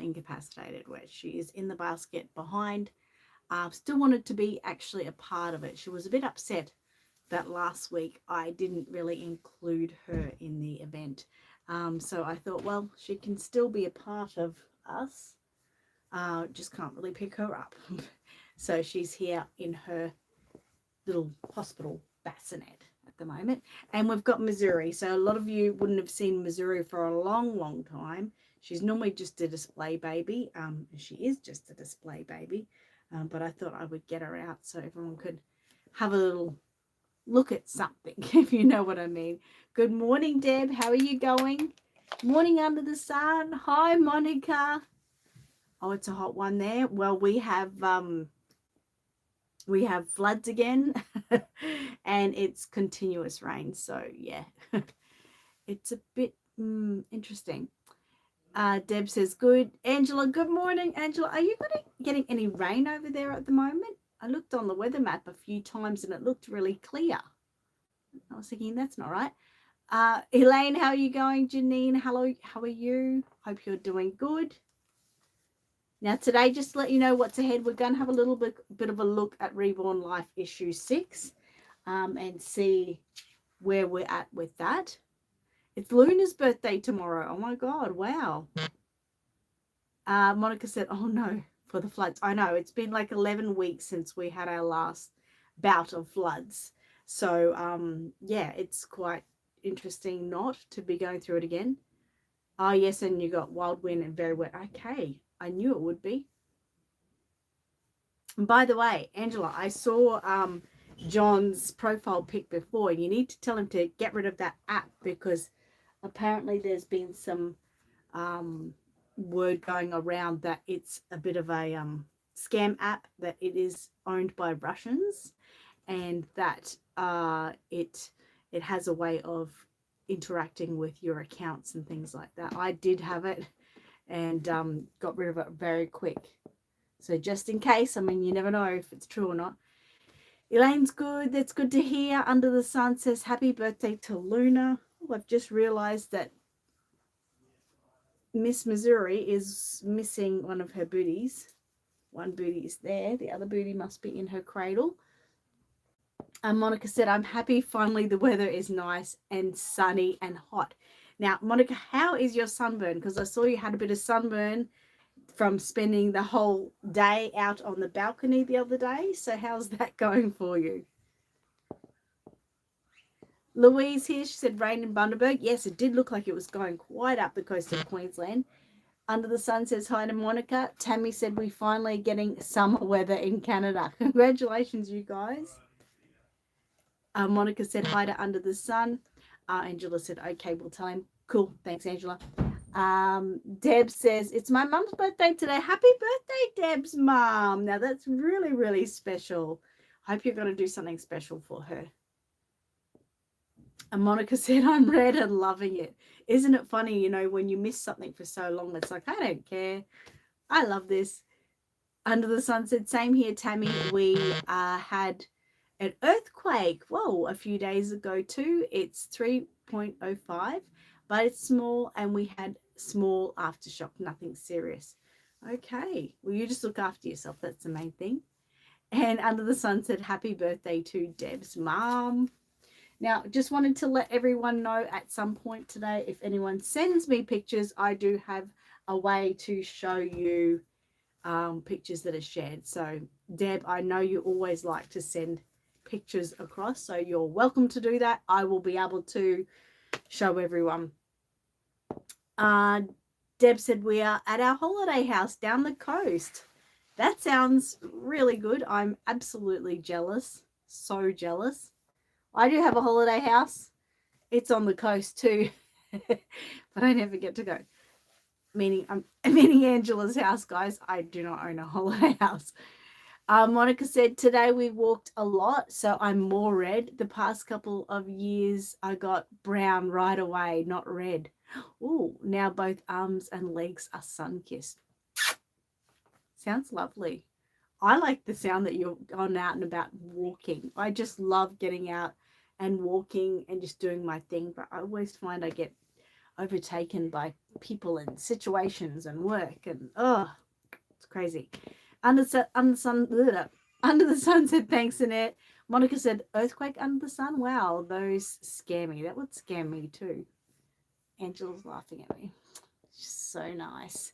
incapacitated, where she is in the basket behind. Still wanted to be actually a part of it. She was a bit upset that last week I didn't really include her in the event. So I thought, well, she can still be a part of us. Just can't really pick her up. So she's here in her little hospital bassinet at the moment. And we've got Missouri. So a lot of you wouldn't have seen Missouri for a long, long time. She's normally just a display baby. She is just a display baby. But I thought I would get her out so everyone could have a little look at something, if you know what I mean. Good morning, Deb. How are you going? Morning under the sun. Hi, Monica. Oh, it's a hot one there. Well, we have floods again and it's continuous rain. So yeah, it's a bit interesting. Deb says, good. Angela, good morning. Angela, are you getting any rain over there at the moment? I looked on the weather map a few times and it looked really clear. I was thinking that's not right. Elaine, how are you going? Janine, hello, how are you? Hope you're doing good. Now today, just to let you know what's ahead, we're going to have a little bit of a look at Reborn Life issue 6 and see where we're at with that. It's Luna's birthday tomorrow. Oh my God, wow. Monica said, oh no, for the floods. I know, it's been like 11 weeks since we had our last bout of floods. So, yeah, it's quite interesting not to be going through it again. Oh, yes, and you got wild wind and very wet. Okay, I knew it would be. And by the way, Angela, I saw John's profile pic before. You need to tell him to get rid of that app because apparently there's been some word going around that it's a bit of a scam app, that it is owned by Russians, and that it has a way of interacting with your accounts and things like that. I did have it and got rid of it very quick. So just in case, I mean, you never know if it's true or not. Elaine's good. That's good to hear. Under the Sun says, happy birthday to Luna. Oh, I've just realized that Miss Missouri is missing one of her booties. One booty is there. The other booty must be in her cradle. And Monica said, I'm happy finally the weather is nice and sunny and hot. Now, Monica, how is your sunburn? Because I saw you had a bit of sunburn from spending the whole day out on the balcony the other day. So how's that going for you? Louise here, she said rain in Bundaberg. Yes, it did look like it was going quite up the coast of Queensland. Under the Sun says hi to Monica. Tammy said we finally getting summer weather in Canada. Congratulations, you guys. Monica said hi to Under the Sun. Angela said, okay, we'll tell him. Cool. Thanks, Angela. Deb says, it's my mum's birthday today. Happy birthday, Deb's mum. Now, that's really, really special. Hope you're going to do something special for her. And Monica said, I'm red and loving it. Isn't it funny, you know, when you miss something for so long, it's like, I don't care. I love this. Under the Sun said, same here, Tammy. We had an earthquake, whoa, a few days ago too. It's 3.05, but it's small, and we had small aftershock, nothing serious. Okay, well, you just look after yourself. That's the main thing. And Under the Sun said, happy birthday to Deb's mom. Now, just wanted to let everyone know at some point today, if anyone sends me pictures, I do have a way to show you pictures that are shared. So, Deb, I know you always like to send pictures across, so you're welcome to do that. I will be able to show everyone. Deb said we are at our holiday house down the coast. That sounds really good. I'm absolutely jealous. So jealous. I do have a holiday house. It's on the coast too, but I never get to go. Meaning Angela's house, guys. I do not own a holiday house. Monica said, today we walked a lot, so I'm more red. The past couple of years, I got brown right away, not red. Oh, now both arms and legs are sun-kissed. Sounds lovely. I like the sound that you're going out and about walking. I just love getting out and walking and just doing my thing, but I always find I get overtaken by people and situations and work, and it's crazy. Under the sun said thanks, Annette. Monica said earthquake under the sun. Wow, those scare me. That would scare me too. Angela's laughing at me. So nice.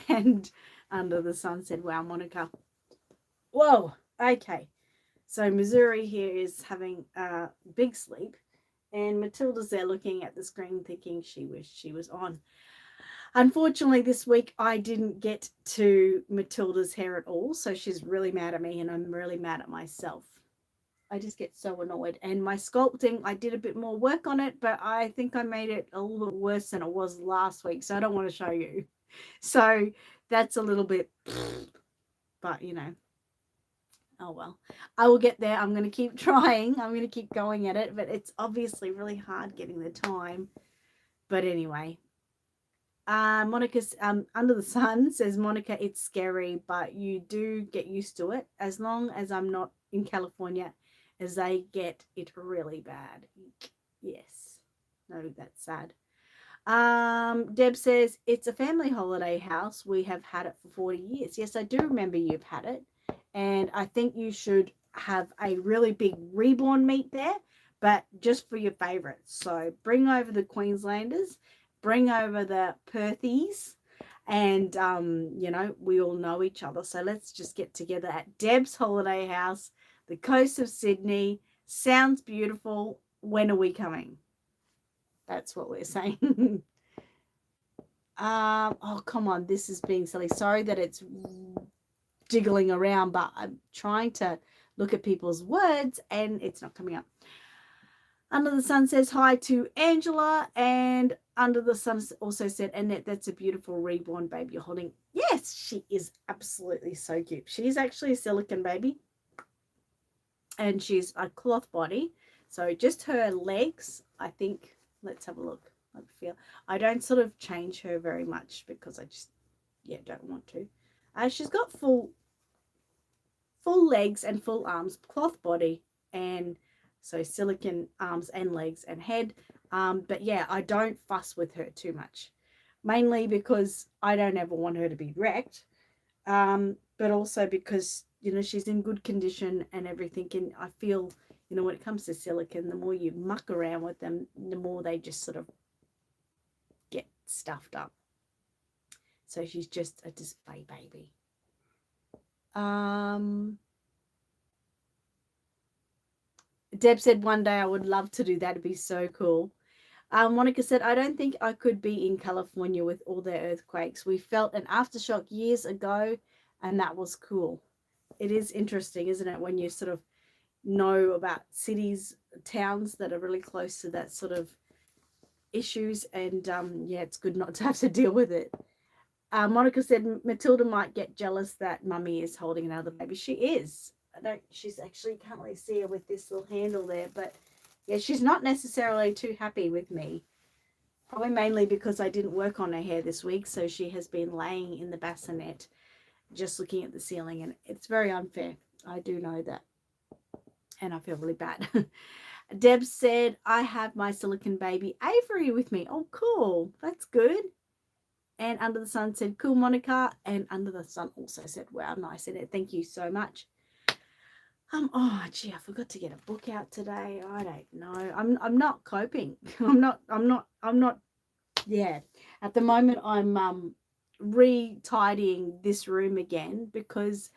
And under the sun said, wow, Monica. Whoa. Okay. So Missouri here is having a big sleep, and Matilda's there looking at the screen thinking she wished she was on. Unfortunately, this week I didn't get to Matilda's hair at all, so she's really mad at me and I'm really mad at myself. I just get so annoyed. And my sculpting, I did a bit more work on it, but I think I made it a little bit worse than it was last week, so I don't want to show you. So that's a little bit, but you know, oh well. I will get there. I'm going to keep trying. I'm going to keep going at it, but it's obviously really hard getting the time. But anyway, Monica's under the sun says, Monica, it's scary, but you do get used to it as long as I'm not in California, as they get it really bad. Yes. No, that's sad. Deb says, it's a family holiday house. We have had it for 40 years. Yes, I do remember you've had it. And I think you should have a really big Reborn meet there, but just for your favorites. So bring over the Queenslanders, bring over the Perthies, and, you know, we all know each other. So let's just get together at Deb's holiday house, the coast of Sydney. Sounds beautiful. When are we coming? That's what we're saying. Oh, come on. This is being silly. Sorry that it's jiggling around, but I'm trying to look at people's words and it's not coming up. Under the Sun says hi to Angela, and Under the Sun also said, Annette, that's a beautiful reborn baby you're holding. Yes, she is absolutely so cute. She's actually a silicone baby, and she's a cloth body. So just her legs, I think. Let's have a look. I don't sort of change her very much because I just, don't want to. She's got full legs and full arms, cloth body, and so silicone arms and legs and head. But yeah, I don't fuss with her too much, mainly because I don't ever want her to be wrecked, but also because, you know, she's in good condition and everything. And I feel, you know, when it comes to silicone, the more you muck around with them, the more they just sort of get stuffed up. So she's just a display baby. Deb said one day I would love to do that. It'd be so cool. Monica said, I don't think I could be in California with all their earthquakes. We felt an aftershock years ago, and that was cool. It is interesting, isn't it, when you sort of know about cities, towns that are really close to that sort of issues, and it's good not to have to deal with it. Monica said Matilda might get jealous that Mummy is holding another baby. She is. She's actually, can't really see her with this little handle there, but yeah, she's not necessarily too happy with me. Probably mainly because I didn't work on her hair this week, so she has been laying in the bassinet just looking at the ceiling, and it's very unfair. I do know that, and I feel really bad. Deb said, I have my silicone baby Avery with me. Oh, cool. That's good. And Under the Sun said, cool, Monica. And Under the Sun also said, wow, nice. And thank you so much. Oh gee, I forgot to get a book out today. I don't know. I'm not coping. I'm not. Yeah. At the moment, I'm re-tidying this room again because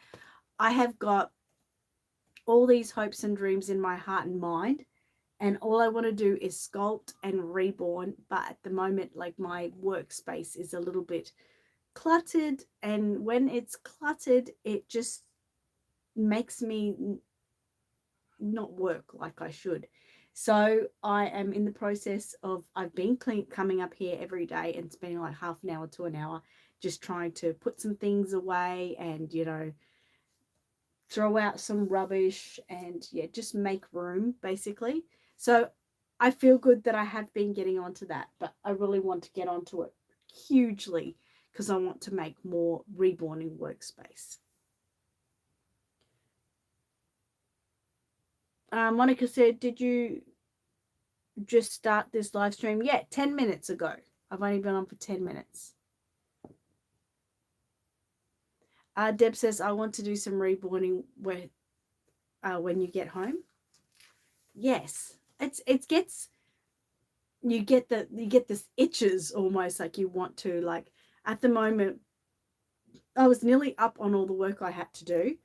I have got all these hopes and dreams in my heart and mind, and all I want to do is sculpt and reborn. But at the moment, like, my workspace is a little bit cluttered, and when it's cluttered, it just makes me not work like I should. So I am in the process of, I've been coming up here every day and spending like half an hour to an hour just trying to put some things away and, you know, throw out some rubbish and just make room basically. So I feel good that I have been getting onto that, but I really want to get onto it hugely because I want to make more reborning workspace. Monica said, did you just start this live stream? Yeah, 10 minutes ago. I've only been on for 10 minutes. Deb says, I want to do some reborning when you get home. Yes, it gets, you get this itches almost, like you want to, like at the moment I was nearly up on all the work I had to do.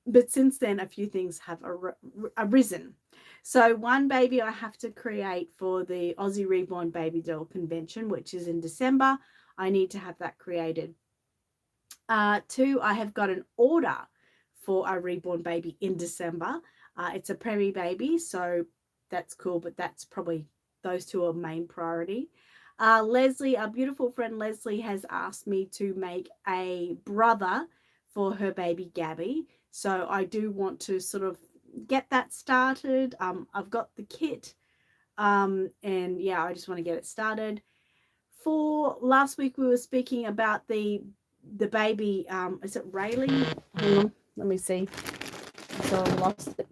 But since then, a few things have arisen. So one baby I have to create for the Aussie Reborn Baby Doll Convention, which is in December. I need to have that created. Two, I have got an order for a reborn baby in December. It's a preemie baby, so that's cool, but that's probably, those two are main priority. Leslie, our beautiful friend Leslie, has asked me to make a brother for her baby Gabby. So I do want to sort of get that started. I've got the kit, and yeah, I just want to get it started. For last week, we were speaking about the baby. Is it Rayleigh? Hang on, let me see. So I lost it.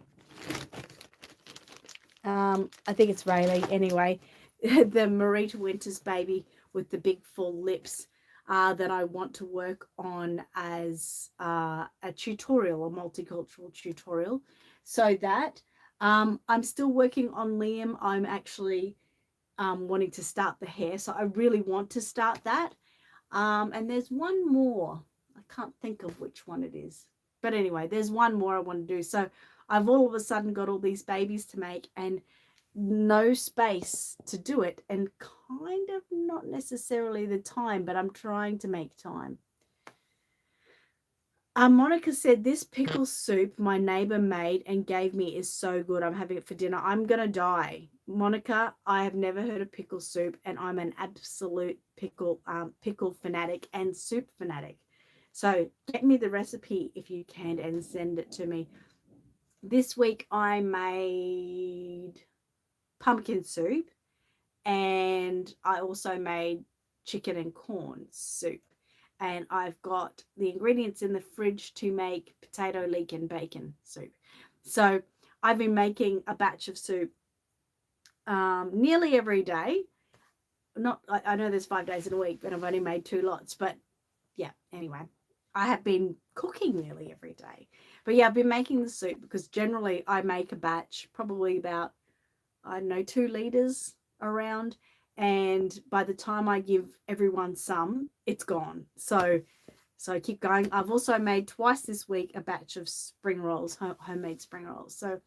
I think it's Rayleigh. Anyway, the Marita Winters baby with the big full lips. That I want to work on as a tutorial, a multicultural tutorial. So that I'm still working on Liam. I'm actually wanting to start the hair. So I really want to start that. And there's one more. I can't think of which one it is. But anyway, there's one more I want to do. So I've all of a sudden got all these babies to make and no space to do it, and kind of not necessarily the time, but I'm trying to make time. Monica said, this pickle soup my neighbor made and gave me is so good. I'm having it for dinner. I'm going to die. Monica, I have never heard of pickle soup, and I'm an absolute pickle fanatic and soup fanatic. So get me the recipe if you can and send it to me. This week I made pumpkin soup, and I also made chicken and corn soup, and I've got the ingredients in the fridge to make potato, leek and bacon soup. So I've been making a batch of soup nearly every day. I know there's 5 days in a week, but I've only made 2 lots, but yeah, anyway, I have been cooking nearly every day. But yeah, I've been making the soup because generally I make a batch, probably about, I don't know, 2 liters around, and by the time I give everyone some, it's gone. So I keep going. I've also made twice this week a batch of spring rolls, homemade spring rolls. So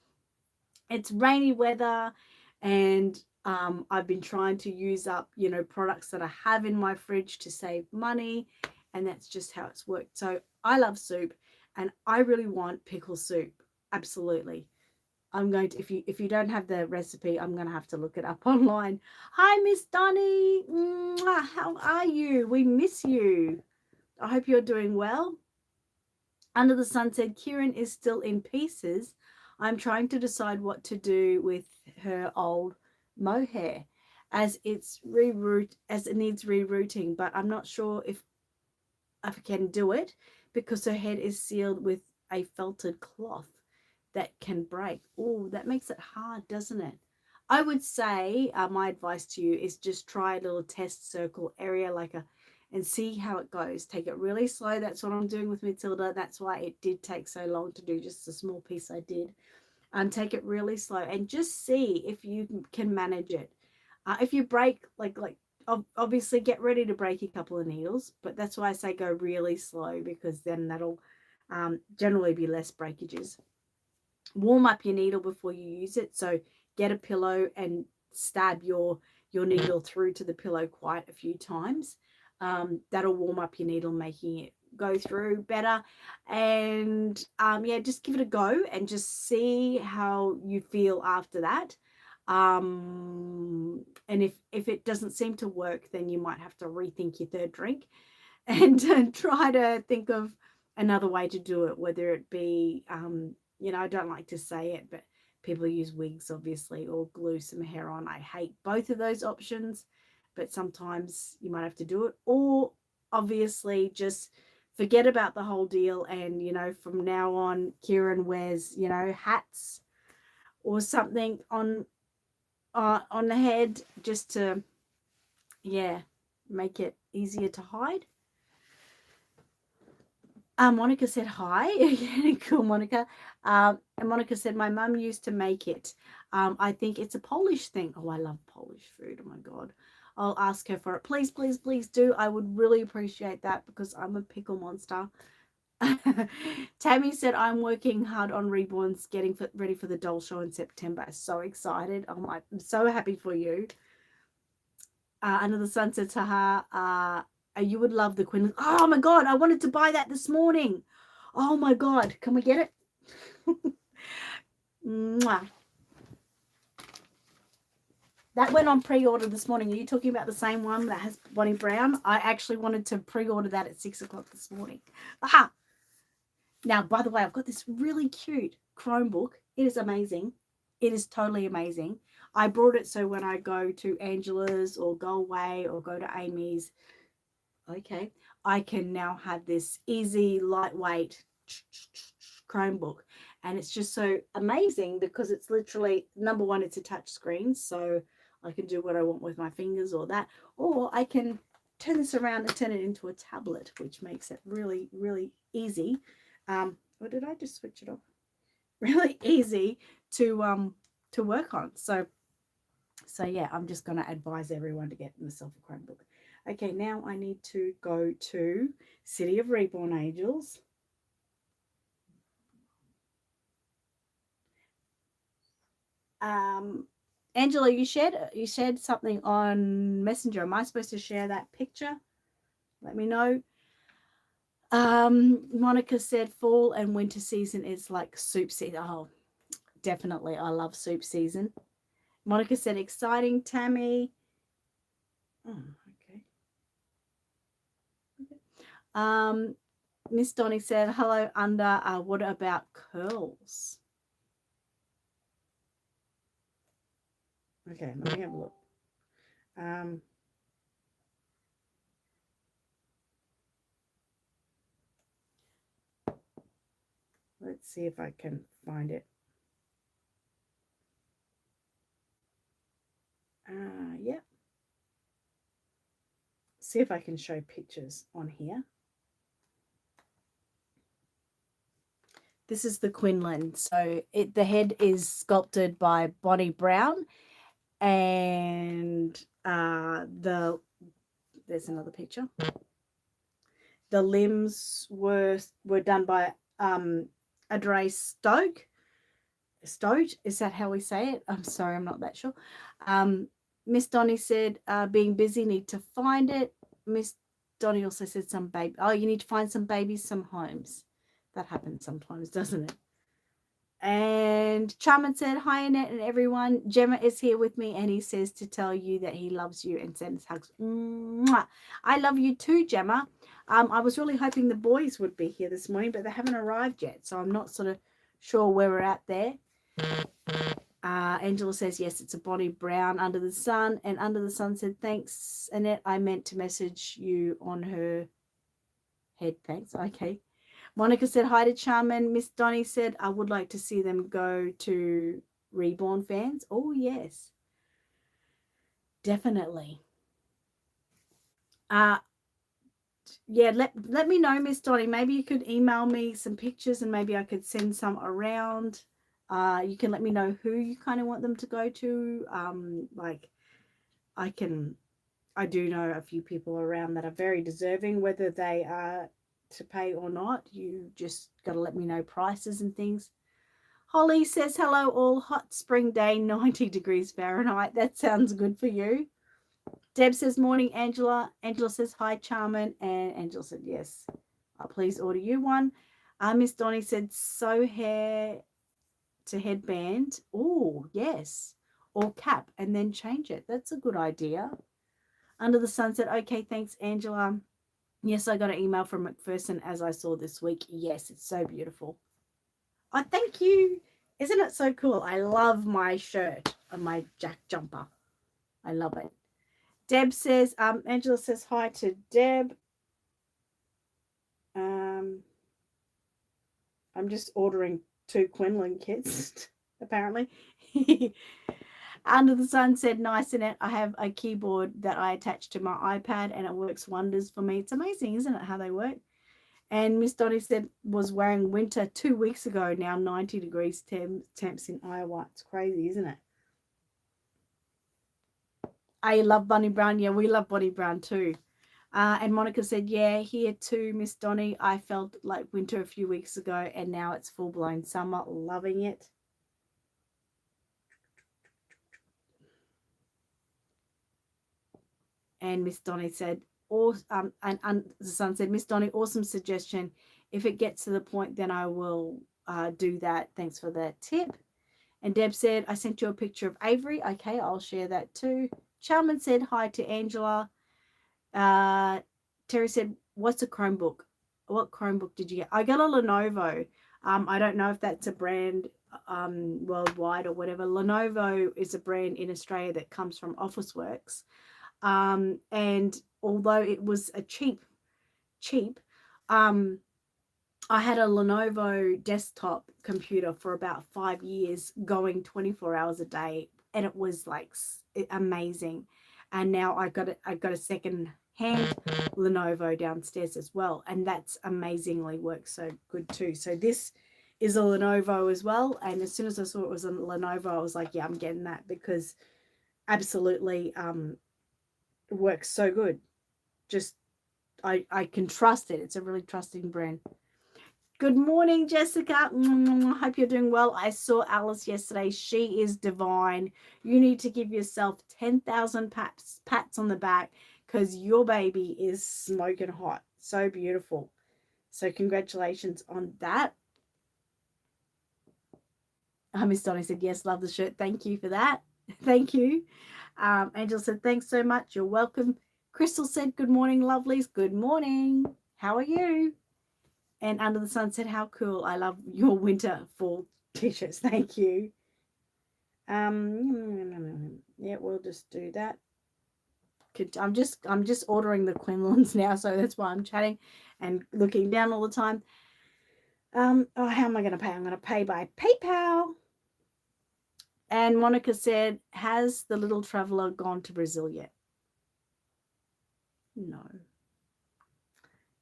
it's rainy weather, and I've been trying to use up, products that I have in my fridge to save money, and that's just how it's worked. So I love soup, and I really want pickle soup. Absolutely. I'm going to, if you don't have the recipe, I'm going to have to look it up online. Hi, Miss Donnie. How are you? We miss you. I hope you're doing well. Under the Sun said, Kieran is still in pieces. I'm trying to decide what to do with her old mohair as it needs rerouting, but I'm not sure if I can do it because her head is sealed with a felted cloth that can break. Oh, that makes it hard, doesn't it? I would say my advice to you is just try a little test circle area and see how it goes. Take it really slow. That's what I'm doing with Matilda. That's why it did take so long to do just a small piece I did. Take it really slow and just see if you can manage it. If you break, obviously get ready to break a couple of needles, but that's why I say go really slow, because then that'll generally be less breakages. Warm up your needle before you use it. So get a pillow and stab your needle through to the pillow quite a few times. That'll warm up your needle, making it go through better. And yeah, just give it a go and just see how you feel after that. And if it doesn't seem to work, then you might have to rethink your third drink and try to think of another way to do it, whether it be I don't like to say it, but people use wigs, obviously, or glue some hair on. I hate both of those options, but sometimes you might have to do it. Or obviously just forget about the whole deal, and, from now on, Kieran wears, hats or something on on the head just to, yeah, make it easier to hide. Monica said hi. Cool, Monica. And Monica said my mum used to make it. I think it's a Polish thing. Oh, I love Polish food. Oh my God. I'll ask her for it. Please, please, please do. I would really appreciate that because I'm a pickle monster. Tammy said I'm working hard on Reborns, getting ready for the doll show in September. So excited. Oh my, I'm so happy for you. Under the Sun said, Taha, you would love the Queen. Oh my God, I wanted to buy that this morning. Oh my God, can we get it? Mwah. That went on pre-order this morning. Are you talking about the same one that has Bonnie Brown? I actually wanted to pre-order that at 6 o'clock this morning. Aha! Now, by the way, I've got this really cute Chromebook. It is amazing. It is totally amazing. I brought it so when I go to Angela's or go away or go to Amy's, okay, I can now have this easy, lightweight Chromebook. And it's just so amazing because it's literally, number one, it's a touch screen. So I can do what I want with my fingers or that. Or I can turn this around and turn it into a tablet, which makes it really, really easy. Or did I just switch it off? Really easy to work on. So yeah, I'm just going to advise everyone to get themselves a Chromebook. Okay, now I need to go to City of Reborn Angels. Angela, you shared something on Messenger. Am I supposed to share that picture? Let me know. Monica said fall and winter season is like soup season. Oh, definitely. I love soup season. Monica said exciting, Tammy. Oh, okay. Miss Donnie said, hello, under. What about curls? Okay, let me have a look. Let's see if I can find it. Yep. See if I can show pictures on here. This is the Quinlan. So the head is sculpted by Bonnie Brown, and there's another picture. The limbs were done by Adre Stoke. Is that how we say it? I'm sorry, I'm not that sure. Miss Donnie said, being busy, need to find it. Miss Donnie also said some baby. Oh, you need to find some babies, some homes. That happens sometimes, doesn't it? And Charmin said, hi, Annette and everyone. Gemma is here with me, and he says to tell you that he loves you and sends hugs. Mwah. I love you too, Gemma. I was really hoping the boys would be here this morning, but they haven't arrived yet, so I'm not sort of sure where we're at there. Angela says, yes, it's a Bonnie Brown, Under the Sun. And Under the Sun said, thanks, Annette. I meant to message you on her head. Thanks. Okay. Monica said, hi to Charmin. Miss Donnie said, I would like to see them go to Reborn fans. Oh, yes. Definitely. Yeah, let me know, Miss Donnie. Maybe you could email me some pictures and maybe I could send some around. You can let me know who you kind of want them to go to. Like I do know a few people around that are very deserving, whether they are to pay or not. You just got to let me know prices and things. Holly says, hello all, hot spring day, 90 degrees Fahrenheit. That sounds good for you. Deb says, morning, Angela. Angela says, hi, Charmin. And Angela said, yes, I'll please order you one. Miss Donnie said, sew hair to headband. Oh, yes. Or cap and then change it. That's a good idea. Under the Sun said, okay, thanks, Angela. Yes, I got an email from McPherson as I saw this week. Yes, it's so beautiful. Oh, thank you. Isn't it so cool? I love my shirt and my Jack jumper. I love it. Deb says, Angela says hi to Deb. I'm just ordering 2 Quinlan kits, apparently. Under the Sun said, nice, Annette. I have a keyboard that I attach to my iPad and it works wonders for me. It's amazing, isn't it, how they work? And Miss Donnie said, was wearing winter 2 weeks ago, now 90 degrees temps in Iowa. It's crazy, isn't it? I love Bonnie Brown. Yeah, we love Bonnie Brown too. And Monica said, yeah, here too, Miss Donnie. I felt like winter a few weeks ago and now it's full-blown summer. Loving it. And Miss Donnie said, and the Sun said, Miss Donnie, awesome suggestion. If it gets to the point, then I will do that. Thanks for that tip. And Deb said, I sent you a picture of Avery. Okay, I'll share that too. Charman said, hi to Angela. Terry said, what's a Chromebook? What Chromebook did you get? I got a Lenovo. I don't know if that's a brand worldwide or whatever. Lenovo is a brand in Australia that comes from Officeworks. And although it was a cheap, I had a Lenovo desktop computer for about 5 years, going 24 hours a day, and it was like amazing. And now I got a second hand Lenovo downstairs as well, and that's amazingly works so good too. So this is a Lenovo as well, and as soon as I saw it was a Lenovo, I was like, yeah, I'm getting that, because absolutely works so good. Just I can trust it. It's a really trusting brand. Good morning, Jessica. Hope you're doing well. I saw Alice yesterday. She is divine. You need to give yourself 10,000 pats on the back, because your baby is smoking hot. So beautiful. So congratulations on that. Miss Donnie said, yes, love the shirt. Thank you for that. Thank you. Angel said, thanks so much. You're welcome. Crystal said, good morning, lovelies. Good morning. How are you? And Under the Sun said, how cool. I love your winter fall t-shirts. Thank you. Yeah, we'll just do that. I'm just ordering the Quinlans now, so that's why I'm chatting and looking down all the time. How am I going to pay? I'm going to pay by PayPal. And Monica said, has the little traveler gone to Brazil yet?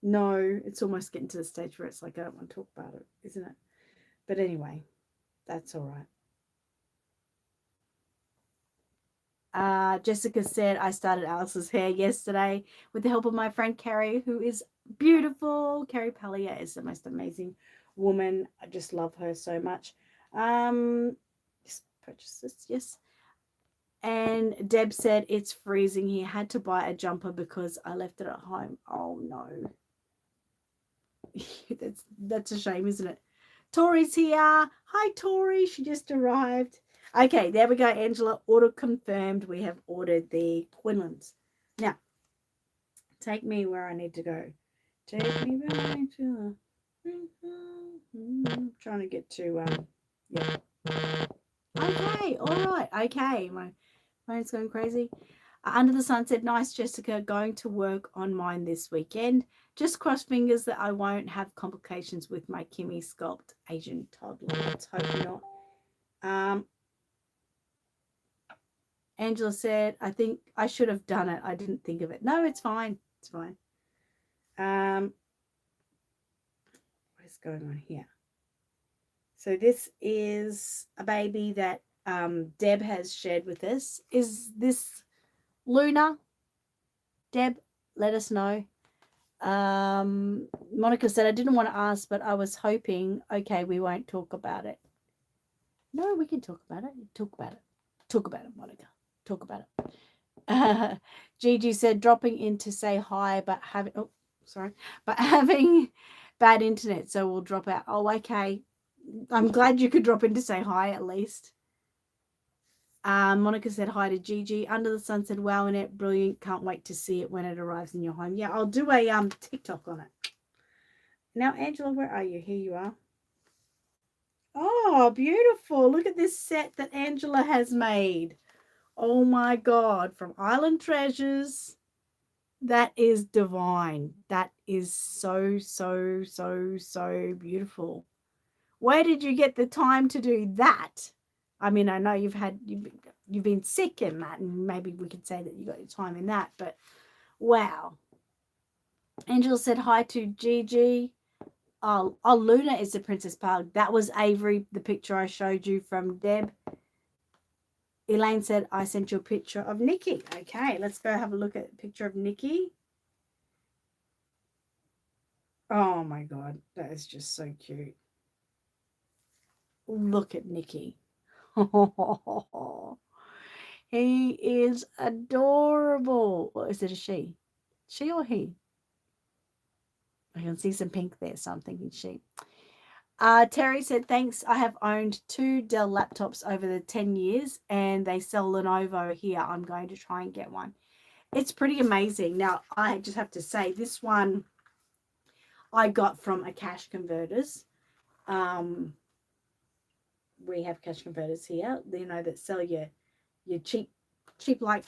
No, it's almost getting to the stage where it's like, I don't want to talk about it, isn't it? But anyway, that's all right. Jessica said, I started Alice's hair yesterday with the help of my friend Carrie, who is beautiful. Carrie Pallier is the most amazing woman. I just love her so much. Just purchase this, yes. And Deb said, it's freezing here. Had to buy a jumper because I left it at home. Oh no. That's a shame, isn't it? Tori's here. Hi, Tori. She just arrived. Okay, there we go, Angela. Order confirmed. We have ordered the Quinlans. Now, take me where I need to go. Take me back to... I'm trying to get to... yeah. Okay, all right. Okay, my phone's going crazy. Under the Sun said, nice, Jessica, going to work on mine this weekend. Just cross fingers that I won't have complications with my Kimmy Sculpt Asian toddler. Let's hope not. Angela said, I think I should have done it. I didn't think of it. No, it's fine. It's fine. What is going on here? So this is a baby that Deb has shared with us. Is this Luna? Deb, let us know. Monica said, I didn't want to ask, but I was hoping. Okay, we won't talk about it. No, we can talk about it. Talk about it. Talk about it, Monica. Talk about it. Gigi said, dropping in to say hi, but having bad internet, so we'll drop out. Oh, okay. I'm glad you could drop in to say hi at least. Monica said hi to Gigi. Under the Sun said, wow, Annette, brilliant. Can't wait to see it when it arrives in your home. Yeah, I'll do a TikTok on it. Now, Angela, where are you? Here you are. Oh, beautiful. Look at this set that Angela has made. Oh my God, from Island Treasures. That is divine. That is so, so, so, so beautiful. Where did you get the time to do that? I mean, I know you've you've been sick in that, and maybe we could say that you got your time in that. But wow. Angela said hi to Gigi. Oh, Luna is the Princess Pug. That was Avery, the picture I showed you from Deb. Elaine said, I sent you a picture of Nikki. Okay, let's go have a look at a picture of Nikki. Oh my God, that is just so cute. Look at Nikki. He is adorable. What is it, a she? She or he? I can see some pink there, so I'm thinking she. Terry said, thanks. I have owned 2 Dell laptops over the 10 years, and they sell Lenovo here. I'm going to try and get one. It's pretty amazing. Now, I just have to say, this one I got from a cash converters. We have cash converters here, you know, that sell your cheap like,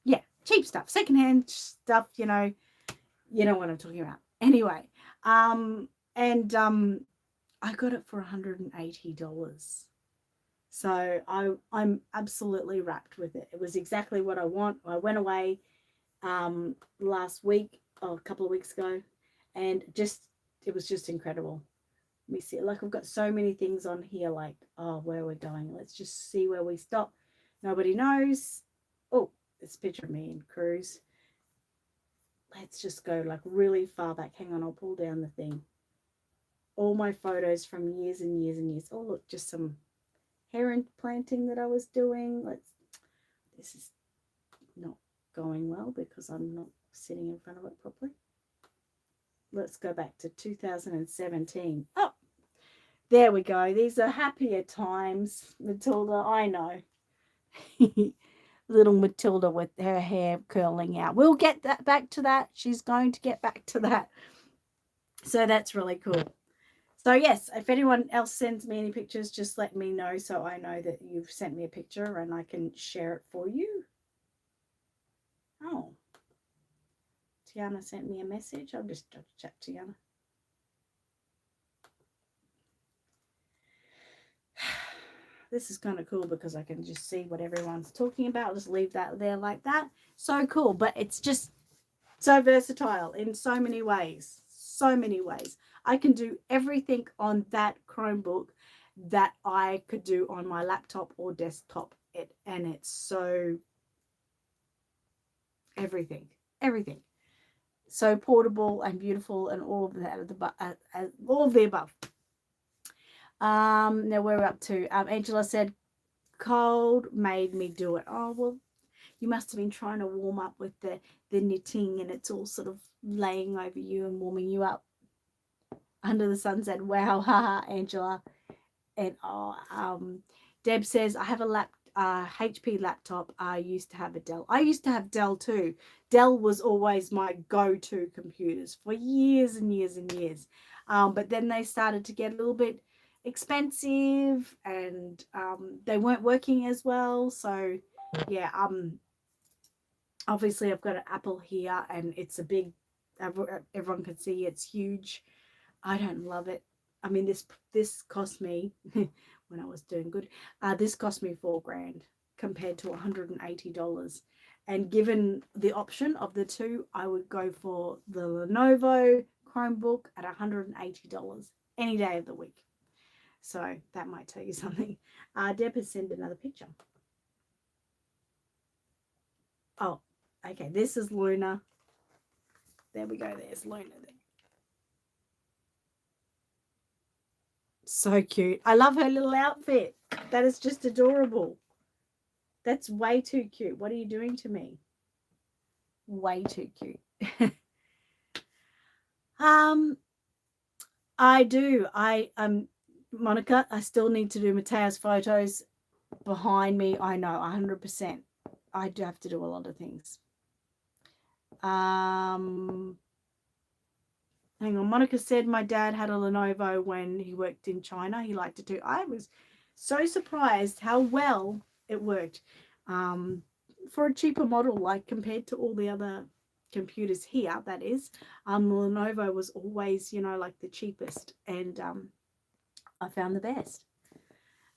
yeah, cheap stuff, secondhand stuff, you know what I'm talking about. Anyway, I got it for $180. So I'm absolutely wrapped with it. It was exactly what I want. I went away last week or a couple of weeks ago, and it was just incredible. Let me see. Like, I've got so many things on here, like, oh, where we're going. Let's just see where we stop. Nobody knows. Oh, it's a picture of me in cruise. Let's just go like really far back. Hang on, I'll pull down the thing. All my photos from years and years and years. Oh, look, just some heron planting that I was doing. This is not going well because I'm not sitting in front of it properly. Let's go back to 2017. Oh, there we go. These are happier times, Matilda. I know. Little Matilda with her hair curling out. We'll get that back to that. She's going to get back to that. So that's really cool. So yes, if anyone else sends me any pictures, just let me know so I know that you've sent me a picture and I can share it for you. Oh, Tiana sent me a message. I'll just chat to Tiana. This is kind of cool because I can just see what everyone's talking about. I'll just leave that there like that. So cool, but it's just so versatile in so many ways. So many ways. I can do everything on that Chromebook that I could do on my laptop or desktop. And it's so everything. So portable and beautiful and all of that, all of the above. Now we're up to Angela said, cold made me do it. Oh, well, you must have been trying to warm up with the knitting, and it's all sort of laying over you and warming you up under the sunset. Wow, haha, Angela. And Deb says, I have a HP laptop. I used to have a Dell. I used to have Dell too. Dell was always my go-to computers for years and years and years. But then they started to get a little bit expensive, and they weren't working as well. So yeah, obviously I've got an Apple here, and it's a big, everyone can see it's huge. I don't love it. I mean, this cost me when I was doing good. This cost me $4,000 compared to $180. And given the option of the two, I would go for the Lenovo Chromebook at $180 any day of the week. So that might tell you something. Deb has sent another picture. Oh, okay. This is Luna. There we go. There's Luna there. So cute. I love her little outfit. That is just adorable. That's way too cute. What are you doing to me? Way too cute. I do. Monica, I still need to do Mateo's photos behind me. I know, 100%. I do have to do a lot of things. Hang on. Monica said my dad had a Lenovo when he worked in China. He liked it too. I was so surprised how well it worked for a cheaper model, like compared to all the other computers here, that is. Lenovo was always, like the cheapest, and I found the best.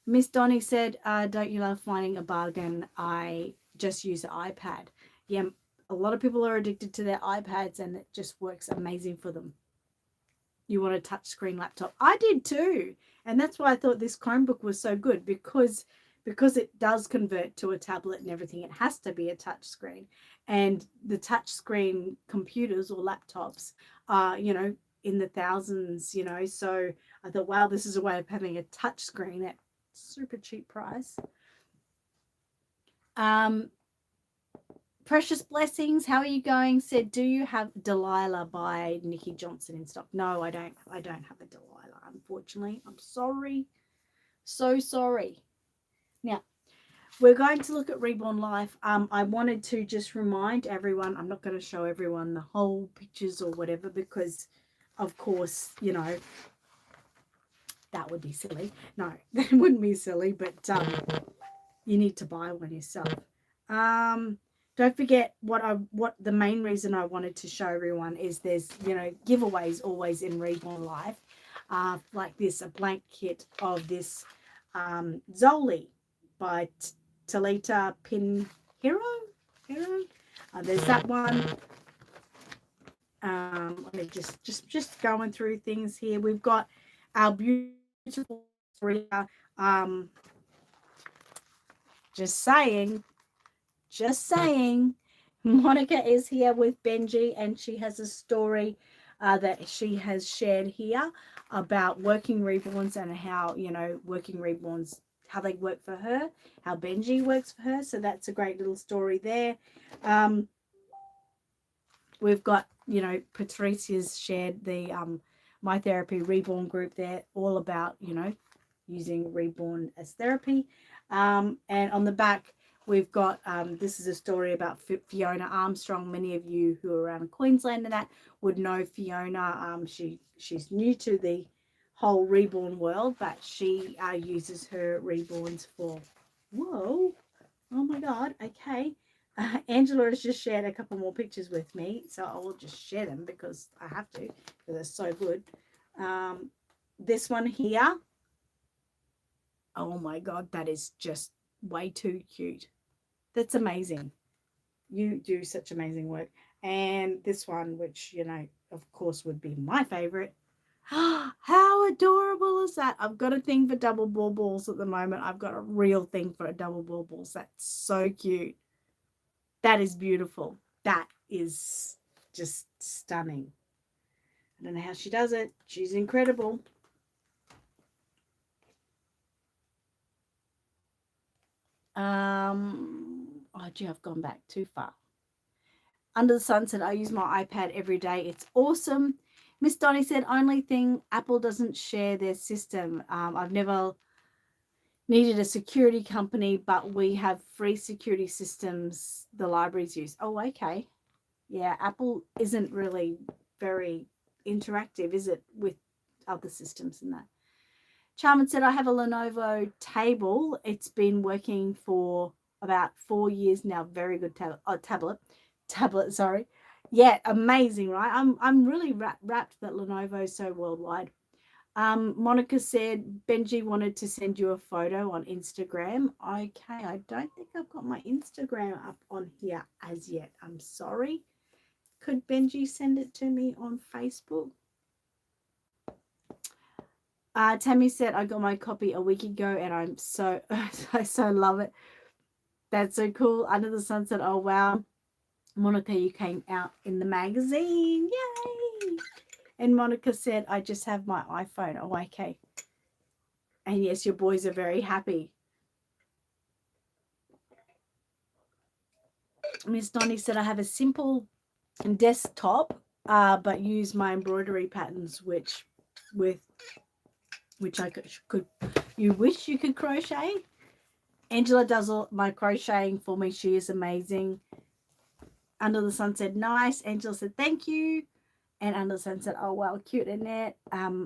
Miss Donnie said, don't you love finding a bargain? I just use the iPad. Yeah, a lot of people are addicted to their iPads and it just works amazing for them. You want a touchscreen laptop. I did too. And that's why I thought this Chromebook was so good because it does convert to a tablet and everything. It has to be a touchscreen. And the touchscreen computers or laptops are, in the thousands, So I thought, wow, this is a way of having a touchscreen at super cheap price. Precious Blessings, how are you going? Said, do you have Delilah by Nikki Johnson in stock? No, I don't have a Delilah, unfortunately. I'm sorry. So sorry. Now, we're going to look at Reborn Life. I wanted to just remind everyone, I'm not going to show everyone the whole pictures or whatever because, of course, that would be silly. No, that wouldn't be silly, but you need to buy one yourself. Don't forget what the main reason I wanted to show everyone is there's, giveaways always in Reborn Life. Like this, a blank kit of this Zoli by Talita Pinheiro. There's that one. Let me just going through things here. We've got our beautiful Rita. Just saying. Monica is here with Benji, and she has a story that she has shared here about working reborns and how, working reborns, how they work for her, how Benji works for her. So that's a great little story there. We've got, Patricia's shared the My Therapy Reborn group there, all about, using Reborn as therapy. And on the back, we've got, this is a story about Fiona Armstrong. Many of you who are around Queensland and that would know Fiona. She's new to the whole Reborn world, but she uses her Reborns for, whoa, oh my God, okay. Angela has just shared a couple more pictures with me, so I will just share them because I have to, because they're so good. This one here, oh my God, that is just way too cute. That's amazing. You do such amazing work. And this one, which, of course would be my favorite. How adorable is that? I've got a thing for double baubles at the moment. I've got a real thing for double baubles. That's so cute. That is beautiful. That is just stunning. I don't know how she does it. She's incredible. Oh, gee, I've gone back too far. Under the Sun said, I use my iPad every day. It's awesome. Miss Donnie said, only thing, Apple doesn't share their system. I've never needed a security company, but we have free security systems the libraries use. Oh, okay. Yeah, Apple isn't really very interactive, is it, with other systems and that? Charmin said, I have a Lenovo table. It's been working for about 4 years now. Very good tablet, sorry. Yeah, amazing, right? I'm really rapt that Lenovo is so worldwide. Monica said, Benji wanted to send you a photo on Instagram. Okay, I don't think I've got my Instagram up on here as yet. I'm sorry. Could Benji send it to me on Facebook? Tammy said, I got my copy a week ago and I'm so, I so love it. That's so cool. Under the Sun said, oh, wow. Monica, you came out in the magazine. Yay. And Monica said, I just have my iPhone. Oh, okay. And yes, your boys are very happy. Miss Donnie said, I have a simple desktop, but use my embroidery patterns, which I could you wish you could crochet. Angela does all my crocheting for me. She is amazing. Under the Sun said, nice. Angela said, thank you. And Under the Sun said, oh, well, cute, Annette.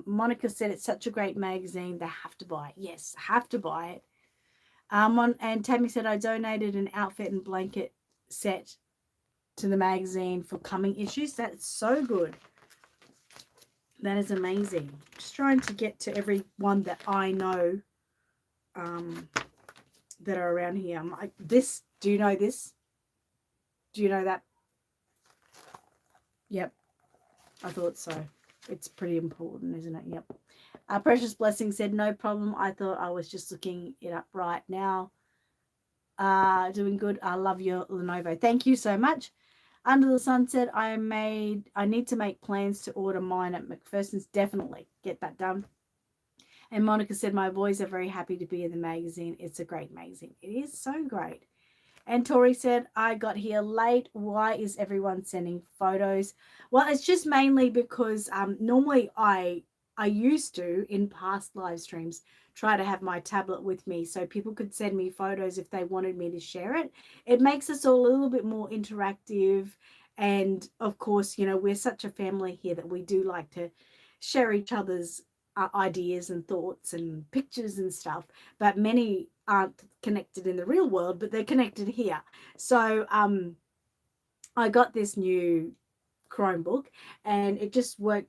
Monica said, it's such a great magazine. They have to buy it. Yes, have to buy it. And Tammy said, I donated an outfit and blanket set to the magazine for coming issues. That's so good. That is amazing. Just trying to get to everyone that I know that are around here. I'm like, this, do you know this? Do you know that? Yep, I thought so. It's pretty important, isn't it? Yep. Precious Blessing said, no problem. I thought I was just looking it up right now. Doing good. I love your Lenovo. Thank you so much. Under the Sun said, I need to make plans to order mine at McPherson's. Definitely get that done. And Monica said, my boys are very happy to be in the magazine. It's a great magazine. It is so great. And Tori said, I got here late. Why is everyone sending photos? Well, it's just mainly because normally I used to, in past live streams, try to have my tablet with me so people could send me photos if they wanted me to share it. It makes us all a little bit more interactive. And of course, you know, we're such a family here that we do like to share each other's ideas and thoughts and pictures and stuff. But many aren't connected in the real world, but they're connected here. So I got this new Chromebook and it just worked.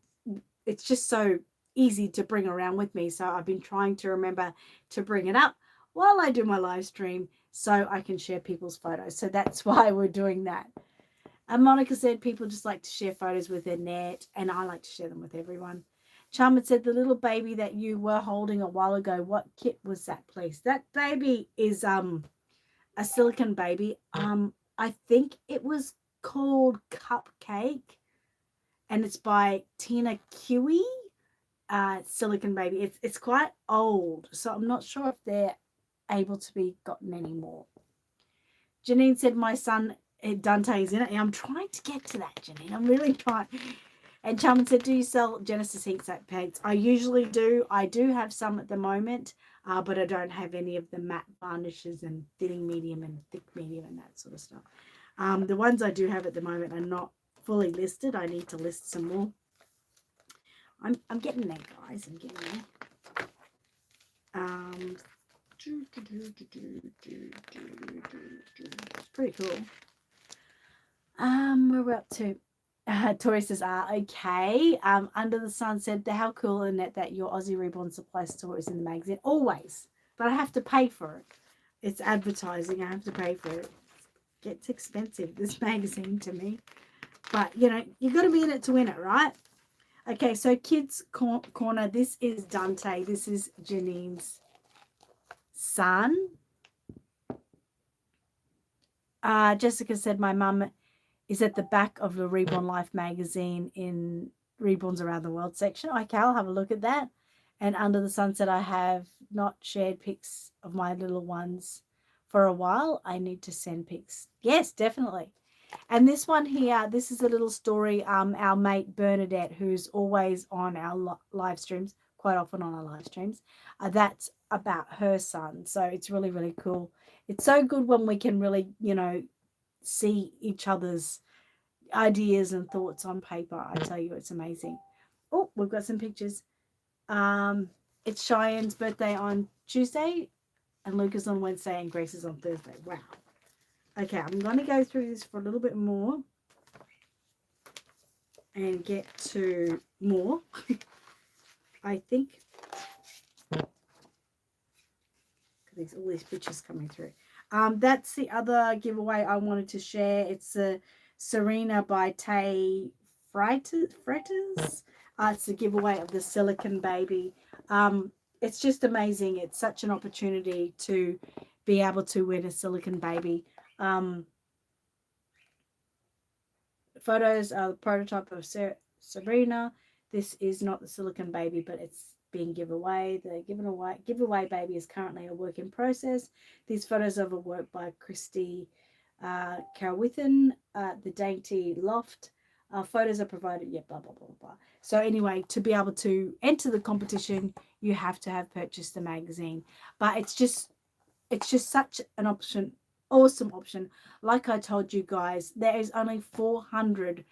It's just so easy to bring around with me. So I've been trying to remember to bring it up while I do my live stream so I can share people's photos. So that's why we're doing that. And Monica said people just like to share photos with Annette, and I like to share them with everyone. Charmin said, the little baby that you were holding a while ago, what kit was that, please? That baby is a silicone baby. I think it was called Cupcake, and it's by Tina Kiwi. Silicone baby. It's quite old, so I'm not sure if they're able to be gotten anymore. Janine said, my son Dante's in it. I'm trying to get to that, Janine. I'm really trying. And Charmin said, do you sell Genesis heat set paints? I usually do. I do have some at the moment, but I don't have any of the matte varnishes and thinning medium and thick medium and that sort of stuff. The ones I do have at the moment are not fully listed. I need to list some more. I'm getting there, guys. I'm getting there. It's pretty cool. Where we're up to. Tori says, okay. Under the Sun said, how cool, Annette, that your Aussie Reborn supply store is in the magazine. Always. But I have to pay for it. It's advertising. I have to pay for it. It gets expensive, this magazine, to me. But, you know, you've got to be in it to win it, right? Okay, so Kids Corner. This is Dante. This is Janine's son. Jessica said, my mum is at the back of the Reborn Life magazine in Reborns Around the World section. Okay, I'll have a look at that. And Under the Sunset, I have not shared pics of my little ones for a while. I need to send pics. Yes, definitely. And this one here, this is a little story. Our mate Bernadette, who's always on our live streams, quite often on our live streams, that's about her son. So it's really, really cool. It's so good when we can really, you know, see each other's ideas and thoughts on paper. I tell you, it's amazing. Oh, we've got some pictures. It's Cheyenne's birthday on Tuesday, and Luca's on Wednesday, and Grace is on Thursday. Wow. Okay, I'm going to go through this for a little bit more and get to more. I think there's all these pictures coming through. That's the other giveaway I wanted to share. It's a Serena by Tay Freitas. It's the giveaway of the silicone baby. It's just amazing. It's such an opportunity to be able to win a silicone baby. Photos are the prototype of Serena. This is not the silicone baby, but it's being given away. The giveaway baby is currently a work in process. These photos are a work by Christy Carwithen, the Dainty Loft. Photos are provided, yeah, blah, blah, blah, blah. So anyway, to be able to enter the competition, you have to have purchased the magazine. But it's just such an option, awesome option. Like I told you guys, there is only 400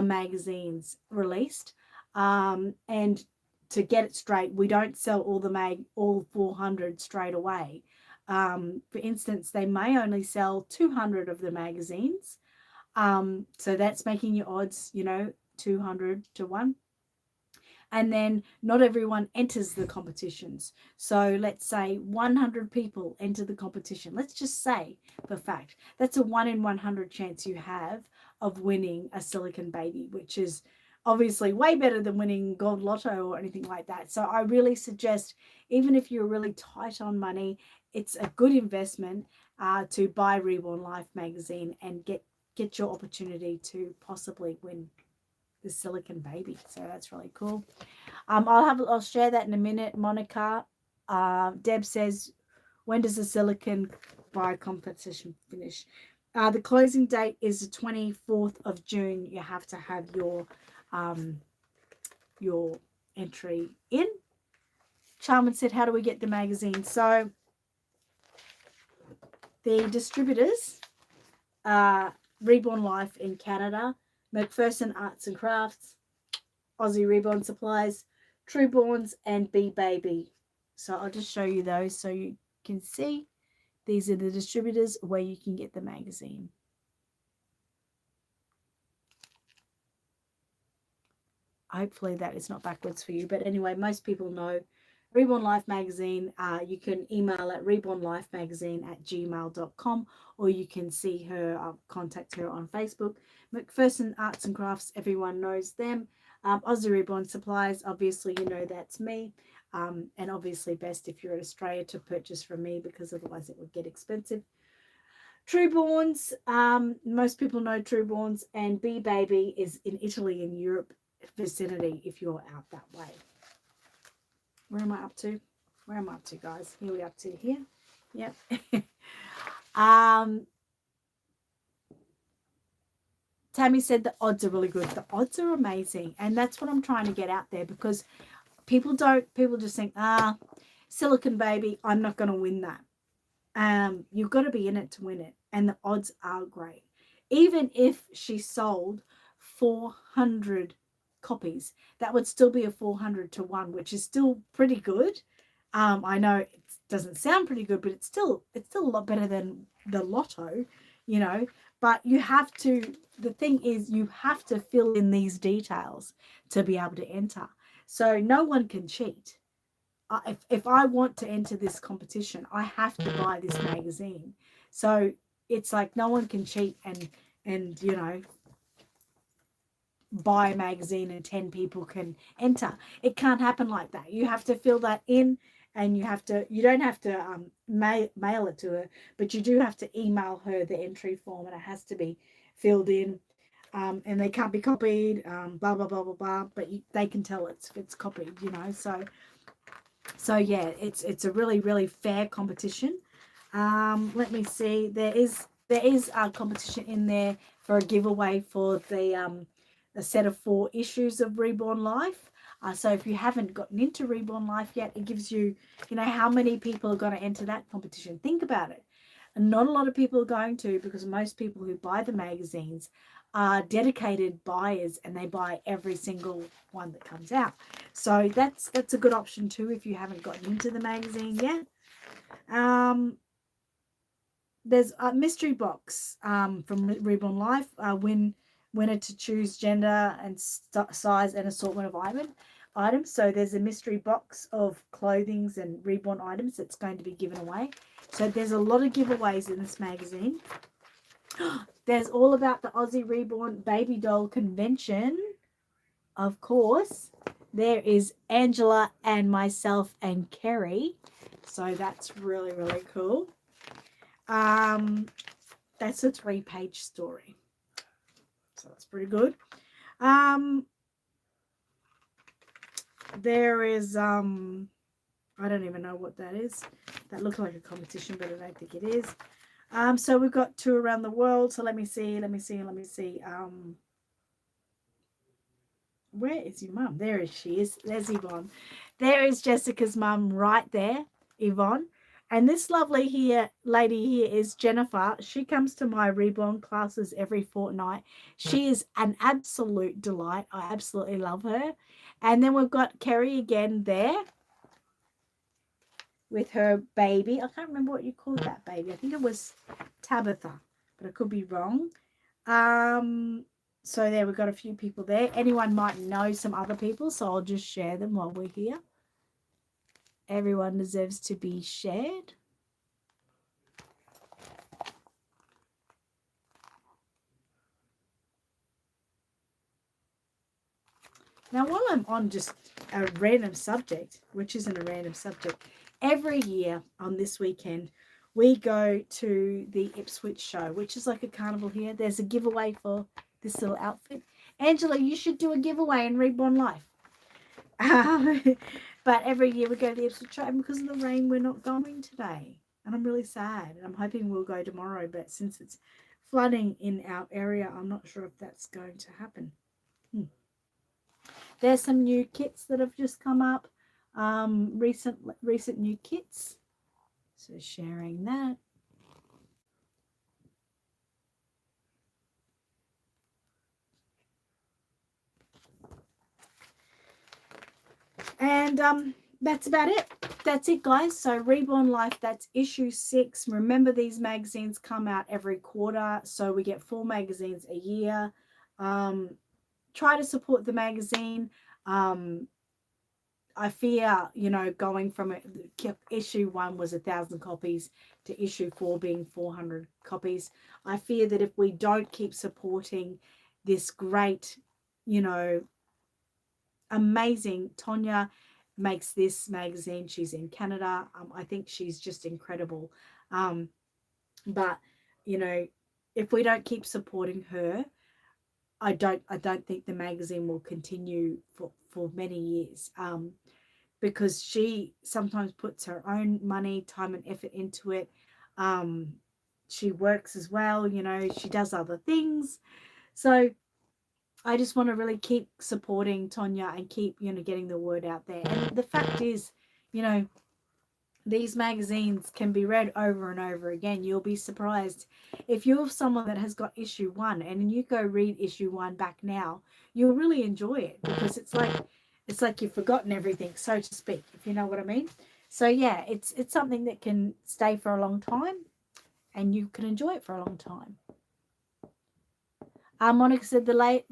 magazines released. And to get it straight, we don't sell all 400 straight away. For instance, they may only sell 200 of the magazines. So that's making your odds, 200 to 1. And then not everyone enters the competitions. So let's say 100 people enter the competition. Let's just say, for fact, that's a 1 in 100 chance you have of winning a silicon baby, which is obviously way better than winning gold lotto or anything like that. So I really suggest, even if you're really tight on money, it's a good investment to buy Reborn Life magazine and get your opportunity to possibly win the silicon baby. So that's really cool. I'll share that in a minute. Monica, Deb says, when does the silicon bio competition finish? The closing date is the 24th of June. You have to have your entry in. Charmin said, how do we get the magazine? So the distributors are Reborn Life in Canada, McPherson Arts and Crafts, Aussie Reborn Supplies, Trueborns, and Bee Baby. So I'll just show you those so you can see. These are the distributors where you can get the magazine. Hopefully that is not backwards for you. But anyway, most people know Reborn Life magazine. You can email at rebornlifemagazine@gmail.com, or you can see her, contact her on Facebook. McPherson Arts and Crafts, everyone knows them. Aussie Reborn Supplies, obviously you know that's me. And obviously best if you're in Australia to purchase from me, because otherwise it would get expensive. Trueborns, most people know Trueborns, and Bee Baby is in Italy, in Europe vicinity, if you're out that way. Where am I up to? Where am I up to, guys? Here we up to here. Yep. Tammy said the odds are really good. The odds are amazing. And that's what I'm trying to get out there, because people just think, silicon baby, I'm not going to win that. You've got to be in it to win it. And the odds are great. Even if she sold 400 copies, that would still be a 400 to 1, which is still pretty good. I know it doesn't sound pretty good, but it's still a lot better than the lotto, you know. But you have to, the thing is, you have to fill in these details to be able to enter. So no one can cheat. If I want to enter this competition, I have to buy this magazine. So it's like no one can cheat and you know, buy a magazine and 10 people can enter. It can't happen like that. You have to fill that in, and you don't have to mail it to her, but you do have to email her the entry form, and it has to be filled in, and they can't be copied, blah blah blah blah blah, but they can tell it's copied, you know. So yeah, it's a really fair competition. Let me see, there is a competition in there for a giveaway for the a set of 4 issues of Reborn Life. So if you haven't gotten into Reborn Life yet, it gives you, you know, how many people are going to enter that competition. Think about it. And not a lot of people are going to, because most people who buy the magazines are dedicated buyers, and they buy every single one that comes out. So that's a good option too if you haven't gotten into the magazine yet. There's a mystery box from Reborn Life. Winner to choose gender and size and assortment of items. So there's a mystery box of clothings and Reborn items that's going to be given away. So there's a lot of giveaways in this magazine. There's all about the Aussie Reborn Baby Doll Convention. Of course, there is Angela and myself and Kerry. So that's really cool. That's a 3-page story. So that's pretty good. There is I don't even know what that is. That looks like a competition, but I don't think it is. So we've got 2 around the world. So let me see. Where is your mum? There she is. There's Yvonne. There is Jessica's mum right there, Yvonne. And this lovely lady here is Jennifer. She comes to my Reborn classes every fortnight. She is an absolute delight. I absolutely love her. And then we've got Kerry again there with her baby. I can't remember what you called that baby. I think it was Tabitha, but I could be wrong. So there, we've got a few people there. Anyone might know some other people, so I'll just share them while we're here. Everyone deserves to be shared. Now, while I'm on just a random subject, which isn't a random subject, every year on this weekend, we go to the Ipswich show, which is like a carnival here. There's a giveaway for this little outfit. Angela, you should do a giveaway in Reborn Life. But every year we go to the Ipswich show, and because of the rain, we're not going today. And I'm really sad. And I'm hoping we'll go tomorrow, but since it's flooding in our area, I'm not sure if that's going to happen. There's some new kits that have just come up, recent new kits. So sharing that. And that's about it. That's it, guys. So Reborn Life, that's issue 6. Remember, these magazines come out every quarter, so we get 4 magazines a year. Try to support the magazine. I fear, going from issue 1 was 1,000 copies to issue 4 being 400 copies. I fear that if we don't keep supporting this great, amazing, Tonya makes this magazine. She's in Canada. I think she's just incredible. But if we don't keep supporting her, I don't think the magazine will continue for many years. Because she sometimes puts her own money, time, and effort into it. She works as well, she does other things. So I just want to really keep supporting Tonya and keep, getting the word out there. And the fact is, these magazines can be read over and over again. You'll be surprised if you're someone that has got issue 1 and you go read issue 1 back now, you'll really enjoy it, because it's like you've forgotten everything, so to speak, if you know what I mean. So yeah, it's something that can stay for a long time and you can enjoy it for a long time. Monica said, I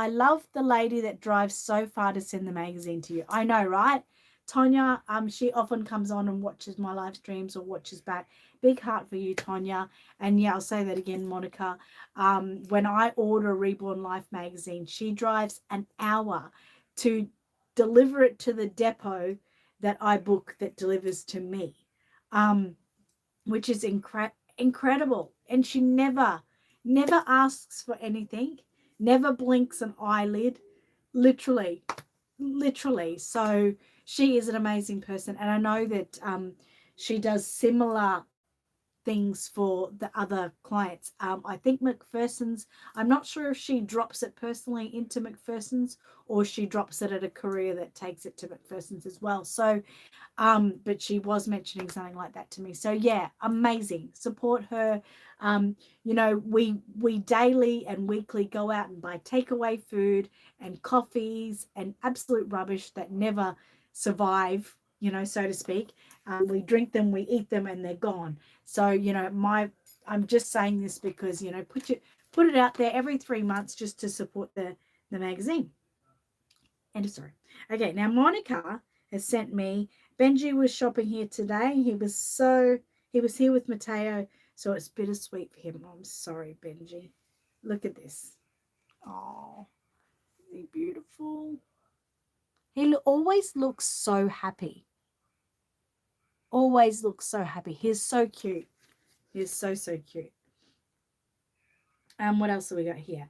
love the lady that drives so far to send the magazine to you. I know, right? Tonya, she often comes on and watches my live streams or watches back. Big heart for you, Tonya. And yeah, I'll say that again, Monica. When I order a Reborn Life magazine, she drives an hour to deliver it to the depot that I book that delivers to me, which is incredible. And she never asks for anything, never blinks an eyelid, literally. So she is an amazing person, and I know that she does similar things for the other clients. I think McPherson's, I'm not sure if she drops it personally into McPherson's or she drops it at a courier that takes it to McPherson's as well. So but she was mentioning something like that to me. So yeah, amazing. Support her. We daily and weekly go out and buy takeaway food and coffees and absolute rubbish that never survive, so to speak. We drink them, we eat them, and they're gone. So I'm just saying this because put it out there every 3 months just to support the magazine. End of story. Okay, now Monica has sent me. Benji was shopping here today. He was here with Mateo, so it's bittersweet for him. I'm sorry, Benji. Look at this. Oh, isn't he beautiful? He always looks so happy. Always looks so happy. He's so cute. He's so cute. What else have we got here?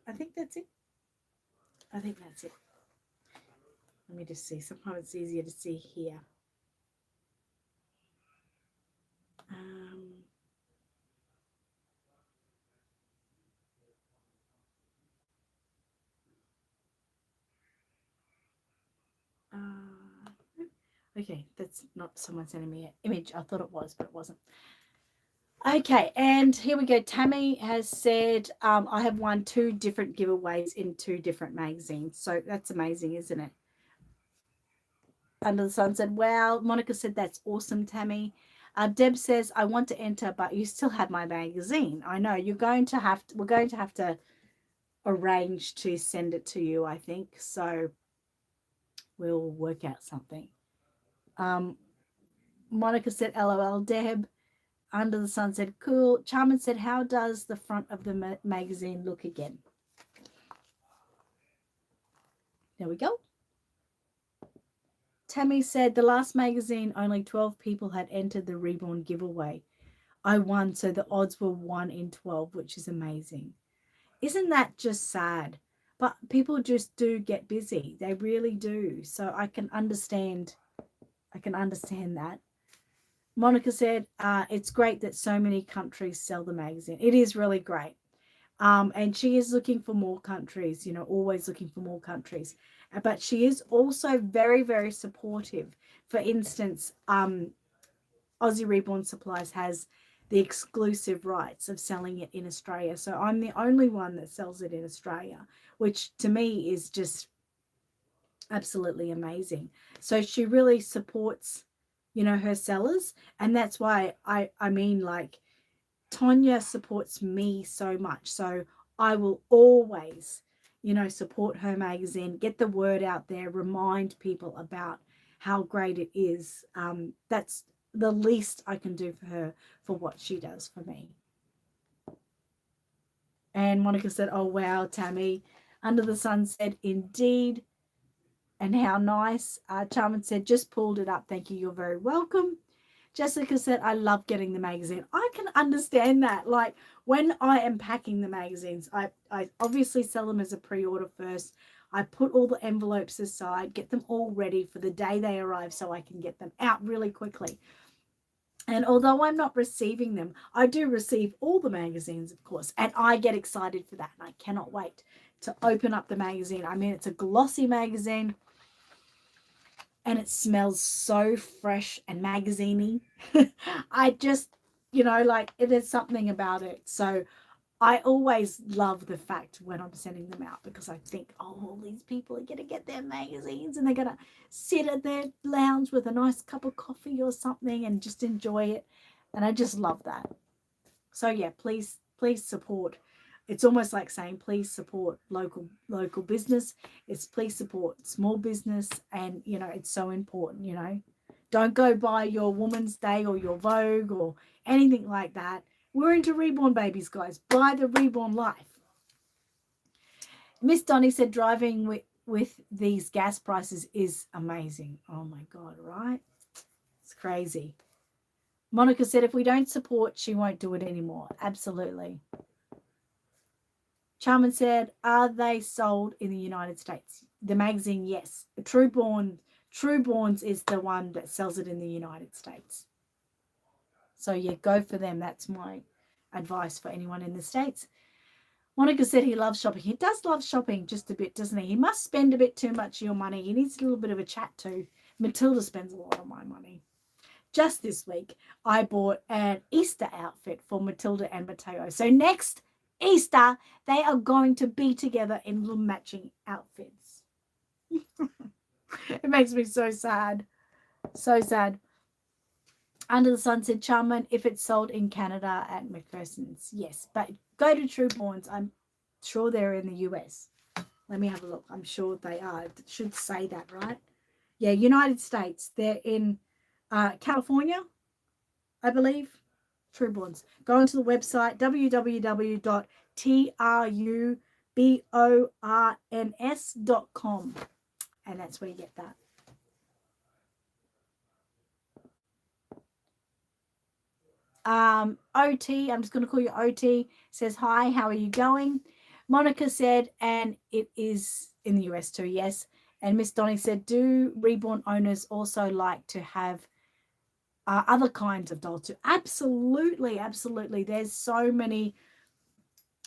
I think that's it. Let me just see. Sometimes it's easier to see here. Okay, that's not someone sending me an image. I thought it was, but it wasn't. Okay, and here we go. Tammy has said, I have won 2 different giveaways in 2 different magazines. So that's amazing, isn't it? Under the Sun said, wow. Monica said, that's awesome, Tammy. Deb says, I want to enter, but you still have my magazine. I know we're going to have to arrange to send it to you, I think. So we'll work out something. Monica said, LOL, Deb. Under the Sun said, cool. Charmin said, how does the front of the magazine look again? There we go. Tammy said, the last magazine, only 12 people had entered the Reborn giveaway. I won, so the odds were 1 in 12, which is amazing. Isn't that just sad? But people just do get busy. They really do. So I can understand that. Monica said, it's great that so many countries sell the magazine. It is really great. And she is looking for more countries, always looking for more countries. But she is also very, very supportive. For instance, Aussie Reborn Supplies has the exclusive rights of selling it in Australia. So I'm the only one that sells it in Australia, which to me is just absolutely amazing. So she really supports, her sellers. And that's why I mean, like, Tonya supports me so much. So I will always, support her magazine, get the word out there, remind people about how great it is. That's the least I can do for her for what she does for me. And Monica said, oh, wow, Tammy. Under the Sun said, indeed. And how nice. Charmin said, just pulled it up. Thank you. You're very welcome. Jessica said, I love getting the magazine. I can understand that. Like, when I am packing the magazines, I obviously sell them as a pre-order first. I put all the envelopes aside, get them all ready for the day they arrive so I can get them out really quickly. And although I'm not receiving them, I do receive all the magazines, of course, and I get excited for that. And I cannot wait to open up the magazine. I mean, it's a glossy magazine. And it smells so fresh and magazine-y. I just, like, there's something about it. So I always love the fact when I'm sending them out, because I think, oh, all these people are going to get their magazines and they're going to sit at their lounge with a nice cup of coffee or something and just enjoy it. And I just love that. So yeah, please support. It's almost like saying, please support local business. It's please support small business. And, it's so important, Don't go by your Woman's Day or your Vogue or anything like that. We're into Reborn babies, guys. Buy the Reborn life. Miss Donnie said, driving with these gas prices is amazing. Oh, my God, right? It's crazy. Monica said, if we don't support, she won't do it anymore. Absolutely. Charmin said, are they sold in the United States? The magazine, yes. Trueborns is the one that sells it in the United States. So, yeah, go for them. That's my advice for anyone in the States. Monica said he loves shopping. He does love shopping just a bit, doesn't he? He must spend a bit too much of your money. He needs a little bit of a chat too. Matilda spends a lot of my money. Just this week, I bought an Easter outfit for Matilda and Mateo. So next Easter, they are going to be together in little matching outfits. It makes me so sad. So sad. Under the Sun said, Charmin, if it's sold in Canada at McPherson's. Yes, but go to Trueborns. I'm sure they're in the US. Let me have a look. I'm sure they are. It should say that, right? Yeah, United States. They're in California, I believe. Trueborns. Go onto the website, www.trueborns.com, and that's where you get that. OT, I'm just going to call you OT, says, hi, how are you going? Monica said, and it is in the US too, yes. And Miss Donnie said, do Reborn owners also like to have other kinds of dolls too? Absolutely, absolutely. There's so many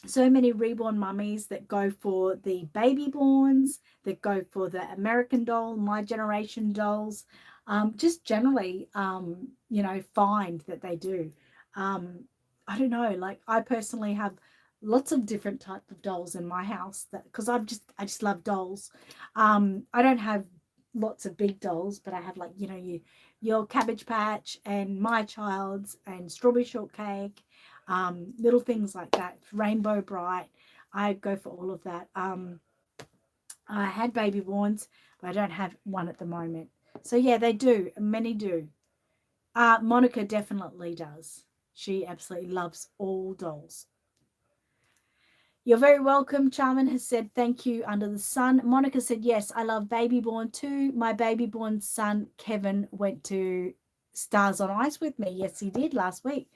Reborn mummies that go for the baby borns, that go for the American doll, my generation dolls, just generally, find that they do. I don't know, like, I personally have lots of different types of dolls in my house, that because I just love dolls. I don't have lots of big dolls, but I have, like, your your Cabbage Patch and My Child's and Strawberry Shortcake, little things like that, Rainbow Bright. I go for all of that. I had baby borns, but I don't have one at the moment. So yeah, they do. Many do. Monica definitely does. She absolutely loves all dolls. You're very welcome. Charmin has said thank you under the sun. Monica said, yes, I love Baby Born too. My baby born son, Kevin, went to Stars on Ice with me. Yes, he did last week.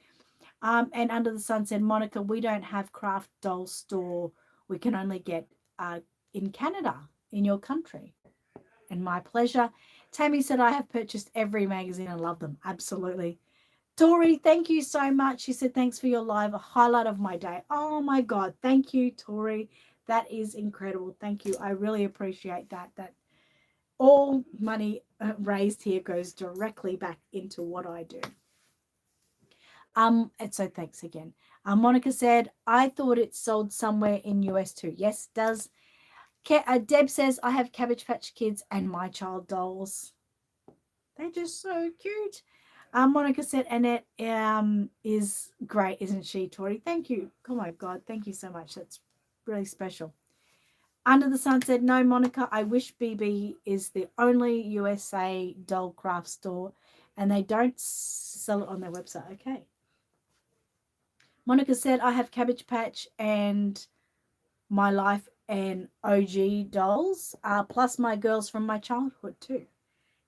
And under the sun said, Monica, we don't have craft doll store. We can only get in Canada, in your country. And my pleasure. Tammy said, I have purchased every magazine and love them. Absolutely. Tori, thank you so much. She said, thanks for your live, a highlight of my day. Oh my God. Thank you, Tori. That is incredible. Thank you. I really appreciate that. That all money raised here goes directly back into what I do. And so thanks again. Monica said, I thought it sold somewhere in US too. Yes, it does. Deb says, I have Cabbage Patch Kids and My Child dolls. They're just so cute. Monica said, Annette is great, isn't she, Tori? Thank you. Oh, my God. Thank you so much. That's really special. Under the Sun said, no, Monica, I wish BB is the only USA doll craft store and they don't sell it on their website. Okay. Monica said, I have Cabbage Patch and My Life and OG dolls, plus my girls from my childhood too.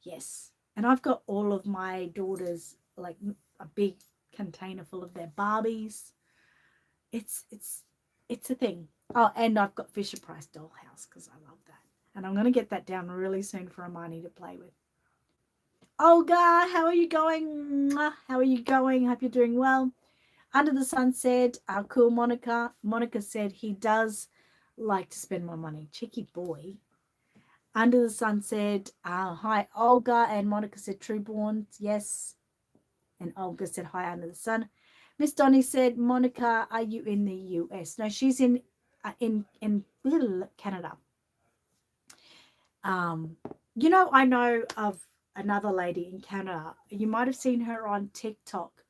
Yes. And I've got all of my daughters, like a big container full of their Barbies. It's a thing. Oh, and I've got Fisher Price Dollhouse because I love that. And I'm going to get that down really soon for Amani to play with. Olga, how are you going? How are you going? Hope you're doing well. Under the Sun said, cool Monica. Monica said he does like to spend my money. Cheeky boy. Under the Sun said, hi, Olga. And Monica said, Trueborn, yes. And Olga said, hi, Under the Sun. Miss Donnie said, Monica, are you in the US? No, she's in little Canada. You know, I know of another lady in Canada. You might have seen her on TikTok.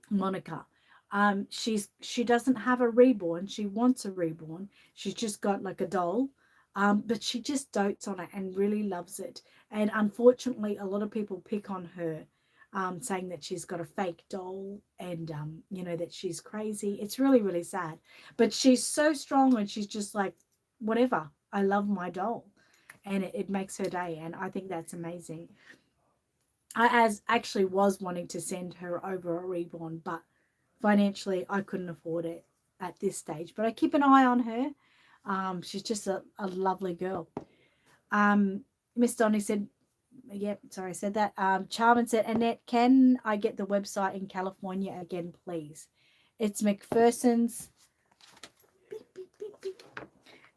Monica. She doesn't have a reborn. She wants a reborn. She's just got like a doll. But she just dotes on it and really loves it. And unfortunately, a lot of people pick on her, saying that she's got a fake doll and, you know, that she's crazy. It's really, really sad. But she's so strong and she's just like, whatever. I love my doll. And it makes her day. And I think that's amazing. I actually was wanting to send her over a reborn, but financially I couldn't afford it at this stage. But I keep an eye on her. She's just a lovely girl. Miss Donnie said, yep, sorry, I said that. Charmin said, Annette, can I get the website in California again, please? It's McPherson's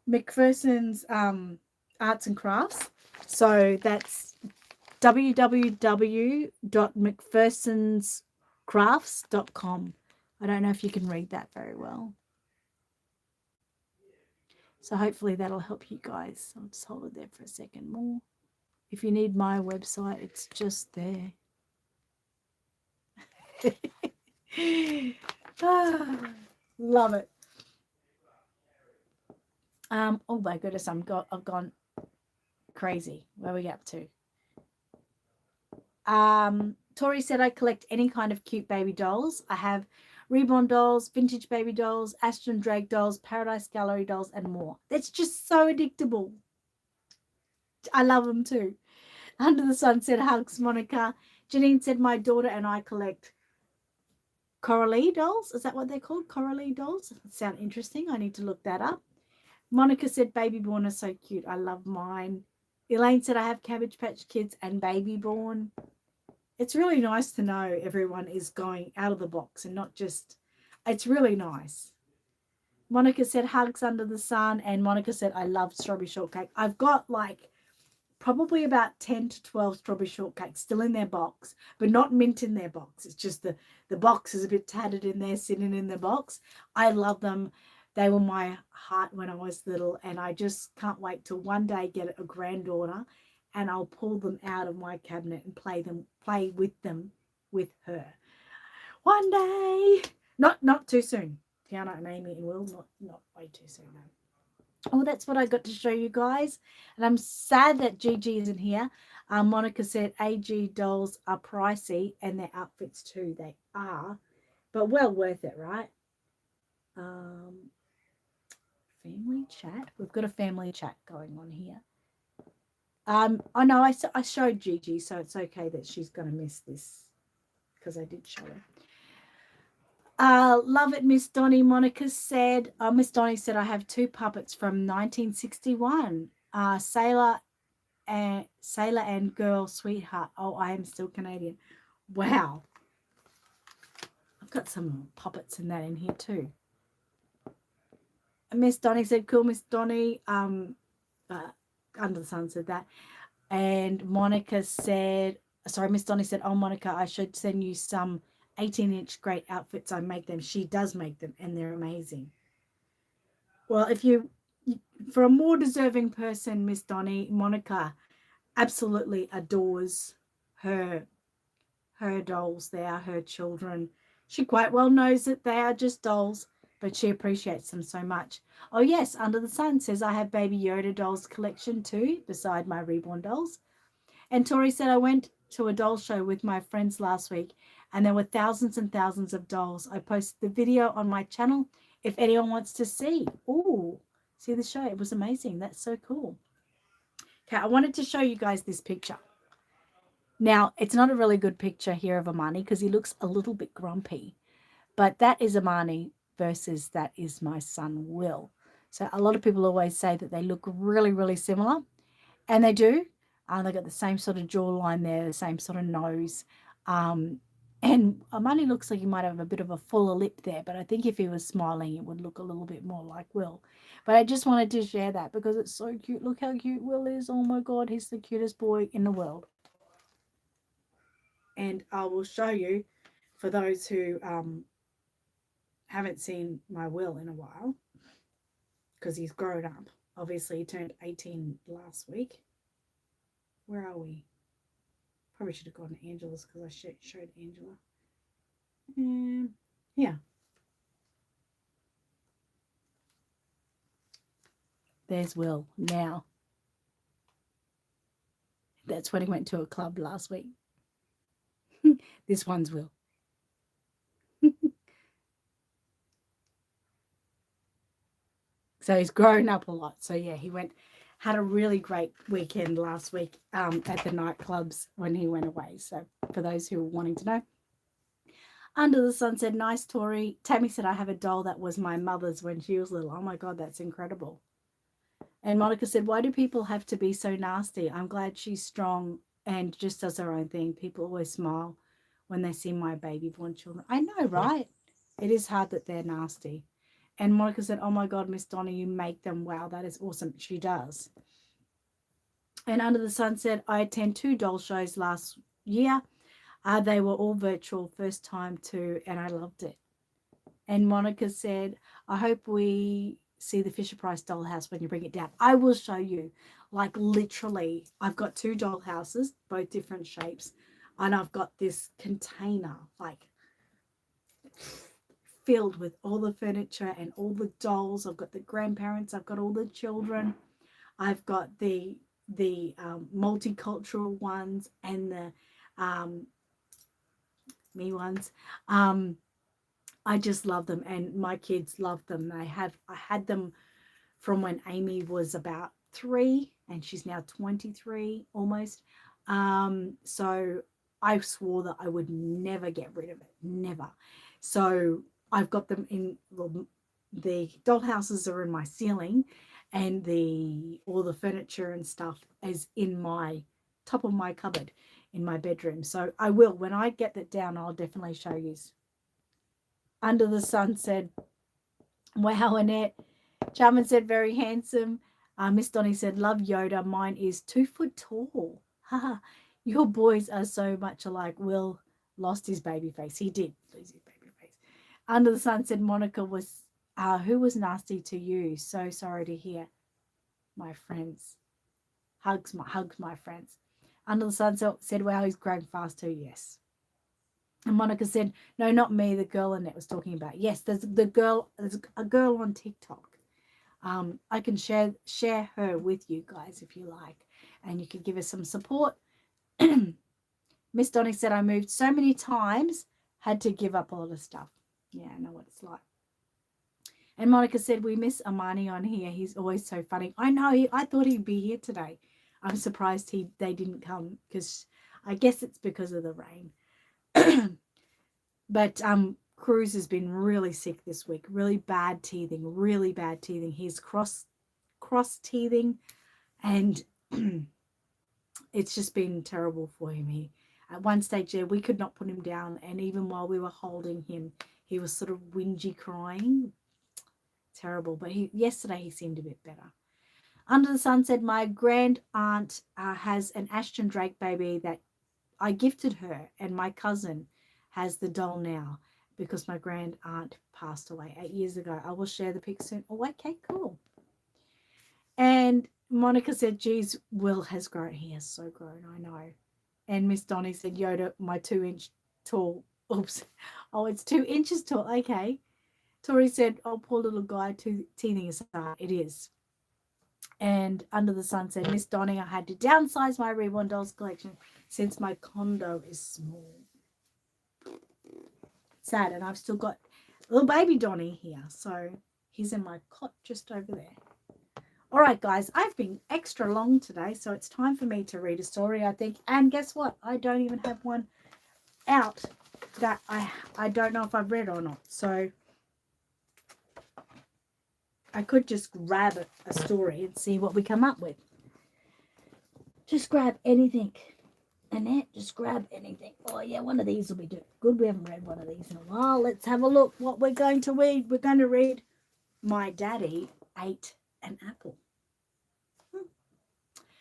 McPherson's Arts and Crafts. So that's www.mcphersonscrafts.com. I don't know if you can read that very well. So hopefully that'll help you guys. I'll just hold it there for a second more. If you need my website, it's just there. Love it. Oh my goodness, I've gone crazy. Where are we up to? Tori said, I collect any kind of cute baby dolls. I have Reborn dolls, vintage baby dolls, Aston Drag dolls, Paradise Gallery dolls, and more. That's just so addictable. I love them too. Under the Sun said, hugs, Monica. Janine said, my daughter and I collect Coralie dolls. Is that what they're called? Coralie dolls? That sound interesting. I need to look that up. Monica said, Baby Born is so cute. I love mine. Elaine said, I have Cabbage Patch Kids and Baby Born. It's really nice to know everyone is going out of the box and not just, it's really nice. Monica said, hugs under the sun. And Monica said, I love strawberry shortcake. I've got like probably about 10 to 12 strawberry shortcakes still in their box, but not mint in their box. It's just the box is a bit tattered in there, sitting in the box. I love them. They were my heart when I was little, and I just can't wait till one day get a granddaughter and I'll pull them out of my cabinet and play with them with her. One day. Not too soon. Tiana and Amy and Will, not way too soon. No. Oh, that's what I got to show you guys. And I'm sad that Gigi isn't here. Monica said AG dolls are pricey and their outfits too. They are, but well worth it, right? Family chat. We've got a family chat going on here. I know I showed Gigi, so it's okay that she's going to miss this because I did show her. Love it, Miss Donnie. Monica said, Miss Donnie said, I have 2 puppets from 1961. Sailor and Girl Sweetheart. Oh, I am still Canadian. Wow. I've got some puppets and that in here too. Miss Donnie said, cool, Miss Donnie. Under the Sun said that. And Monica said, sorry, Miss Donnie said, oh, Monica, I should send you some 18-inch great outfits. I make them. She does make them, and they're amazing. Well, if you, for a more deserving person, Miss Donnie, Monica absolutely adores her dolls. They are her children. She quite well knows that they are just dolls, but she appreciates them so much. Oh, yes, Under the Sun says, I have Baby Yoda dolls collection too, beside my Reborn dolls. And Tori said, I went to a doll show with my friends last week, and there were thousands and thousands of dolls. I posted the video on my channel if anyone wants to see. Oh, see the show? It was amazing. That's so cool. Okay, I wanted to show you guys this picture. Now, it's not a really good picture here of Amani because he looks a little bit grumpy. But that is Amani versus that is my son, Will. So a lot of people always say that they look really, really similar. And they do. They've got the same sort of jawline there, the same sort of nose. And Amani looks like he might have a bit of a fuller lip there, but I think if he was smiling, it would look a little bit more like Will. But I just wanted to share that because it's so cute. Look how cute Will is. Oh my God, he's the cutest boy in the world. And I will show you, for those who haven't seen my Will in a while, because he's grown up. Obviously, he turned 18 last week. Where are we? Probably should have gone to Angela's because I showed Angela. Yeah. There's Will now. That's when he went to a club last week. This one's Will. So he's grown up a lot. So yeah, he had a really great weekend last week at the nightclubs when he went away. So for those who are wanting to know. Under the Sun said, nice, Tori. Tammy said, I have a doll that was my mother's when she was little. Oh my God, that's incredible. And Monica said, why do people have to be so nasty? I'm glad she's strong and just does her own thing. People always smile when they see my baby born children. I know, right? It is hard that they're nasty. And Monica said, oh my God, Miss Donna, you make them. Wow, that is awesome. She does. And Under the Sun said, I attended 2 doll shows last year. They were all virtual, first time too, and I loved it. And Monica said, I hope we see the Fisher-Price dollhouse when you bring it down. I will show you. Like literally, I've got 2 doll houses, both different shapes. And I've got this container, like filled with all the furniture and all the dolls. I've got the grandparents. I've got all the children. I've got the multicultural ones and the me ones. I just love them, and my kids love them. I had them from when Amy was about 3, and she's now 23 almost. So I swore that I would never get rid of it, never. So I've got them in the doll houses are in my ceiling, and all the furniture and stuff is in my top of my cupboard in my bedroom. So I will, when I get that down, I'll definitely show you. Under the Sun said, wow, Annette. Charmin said, very handsome. Miss Donnie said, love Yoda. Mine is 2 foot tall. Your boys are so much alike. Will lost his baby face. He did lose his baby face. Under the Sun said, Monica was, who was nasty to you? So sorry to hear, my friends. Hugs my friends. Under the Sun said, wow, he's growing fast too. Yes. And Monica said, no, not me, the girl Annette was talking about. Yes, there's a girl on TikTok. I can share her with you guys if you like, and you can give us some support. Miss Donnie said, I moved so many times, had to give up a lot of stuff. Yeah, I know what it's like. And Monica said, we miss Amani on here. He's always so funny. I know. I thought he'd be here today. I'm surprised they didn't come, because I guess it's because of the rain. But Cruz has been really sick this week. Really bad teething. He's cross teething, and it's just been terrible for him. At one stage there, we could not put him down, and even while we were holding him, he was sort of whingy crying. Terrible. But yesterday he seemed a bit better. Under the Sun said, my grand aunt has an Ashton Drake baby that I gifted her, and my cousin has the doll now because my grand aunt passed away 8 years ago. I will share the pic soon. Oh, okay, cool. And Monica said, geez, Will has grown. He has so grown, I know. And Miss Donnie said, Yoda, my 2-inch tall. Oops. Oh, it's 2 inches tall. Okay. Tori said, oh, poor little guy, teething aside. It is. And Under the Sun said, Miss Donnie, I had to downsize my Reborn dolls collection since my condo is small. Sad. And I've still got little baby Donnie here. So he's in my cot just over there. All right, guys, I've been extra long today, so it's time for me to read a story, I think. And guess what? I don't even have one out that I don't know if I've read or not. So I could just grab a story and see what we come up with. Just grab anything. Annette, just grab anything. Oh, yeah, one of these will be good. We haven't read one of these in a while. Let's have a look what we're going to read. We're going to read My Daddy Ate an Apple.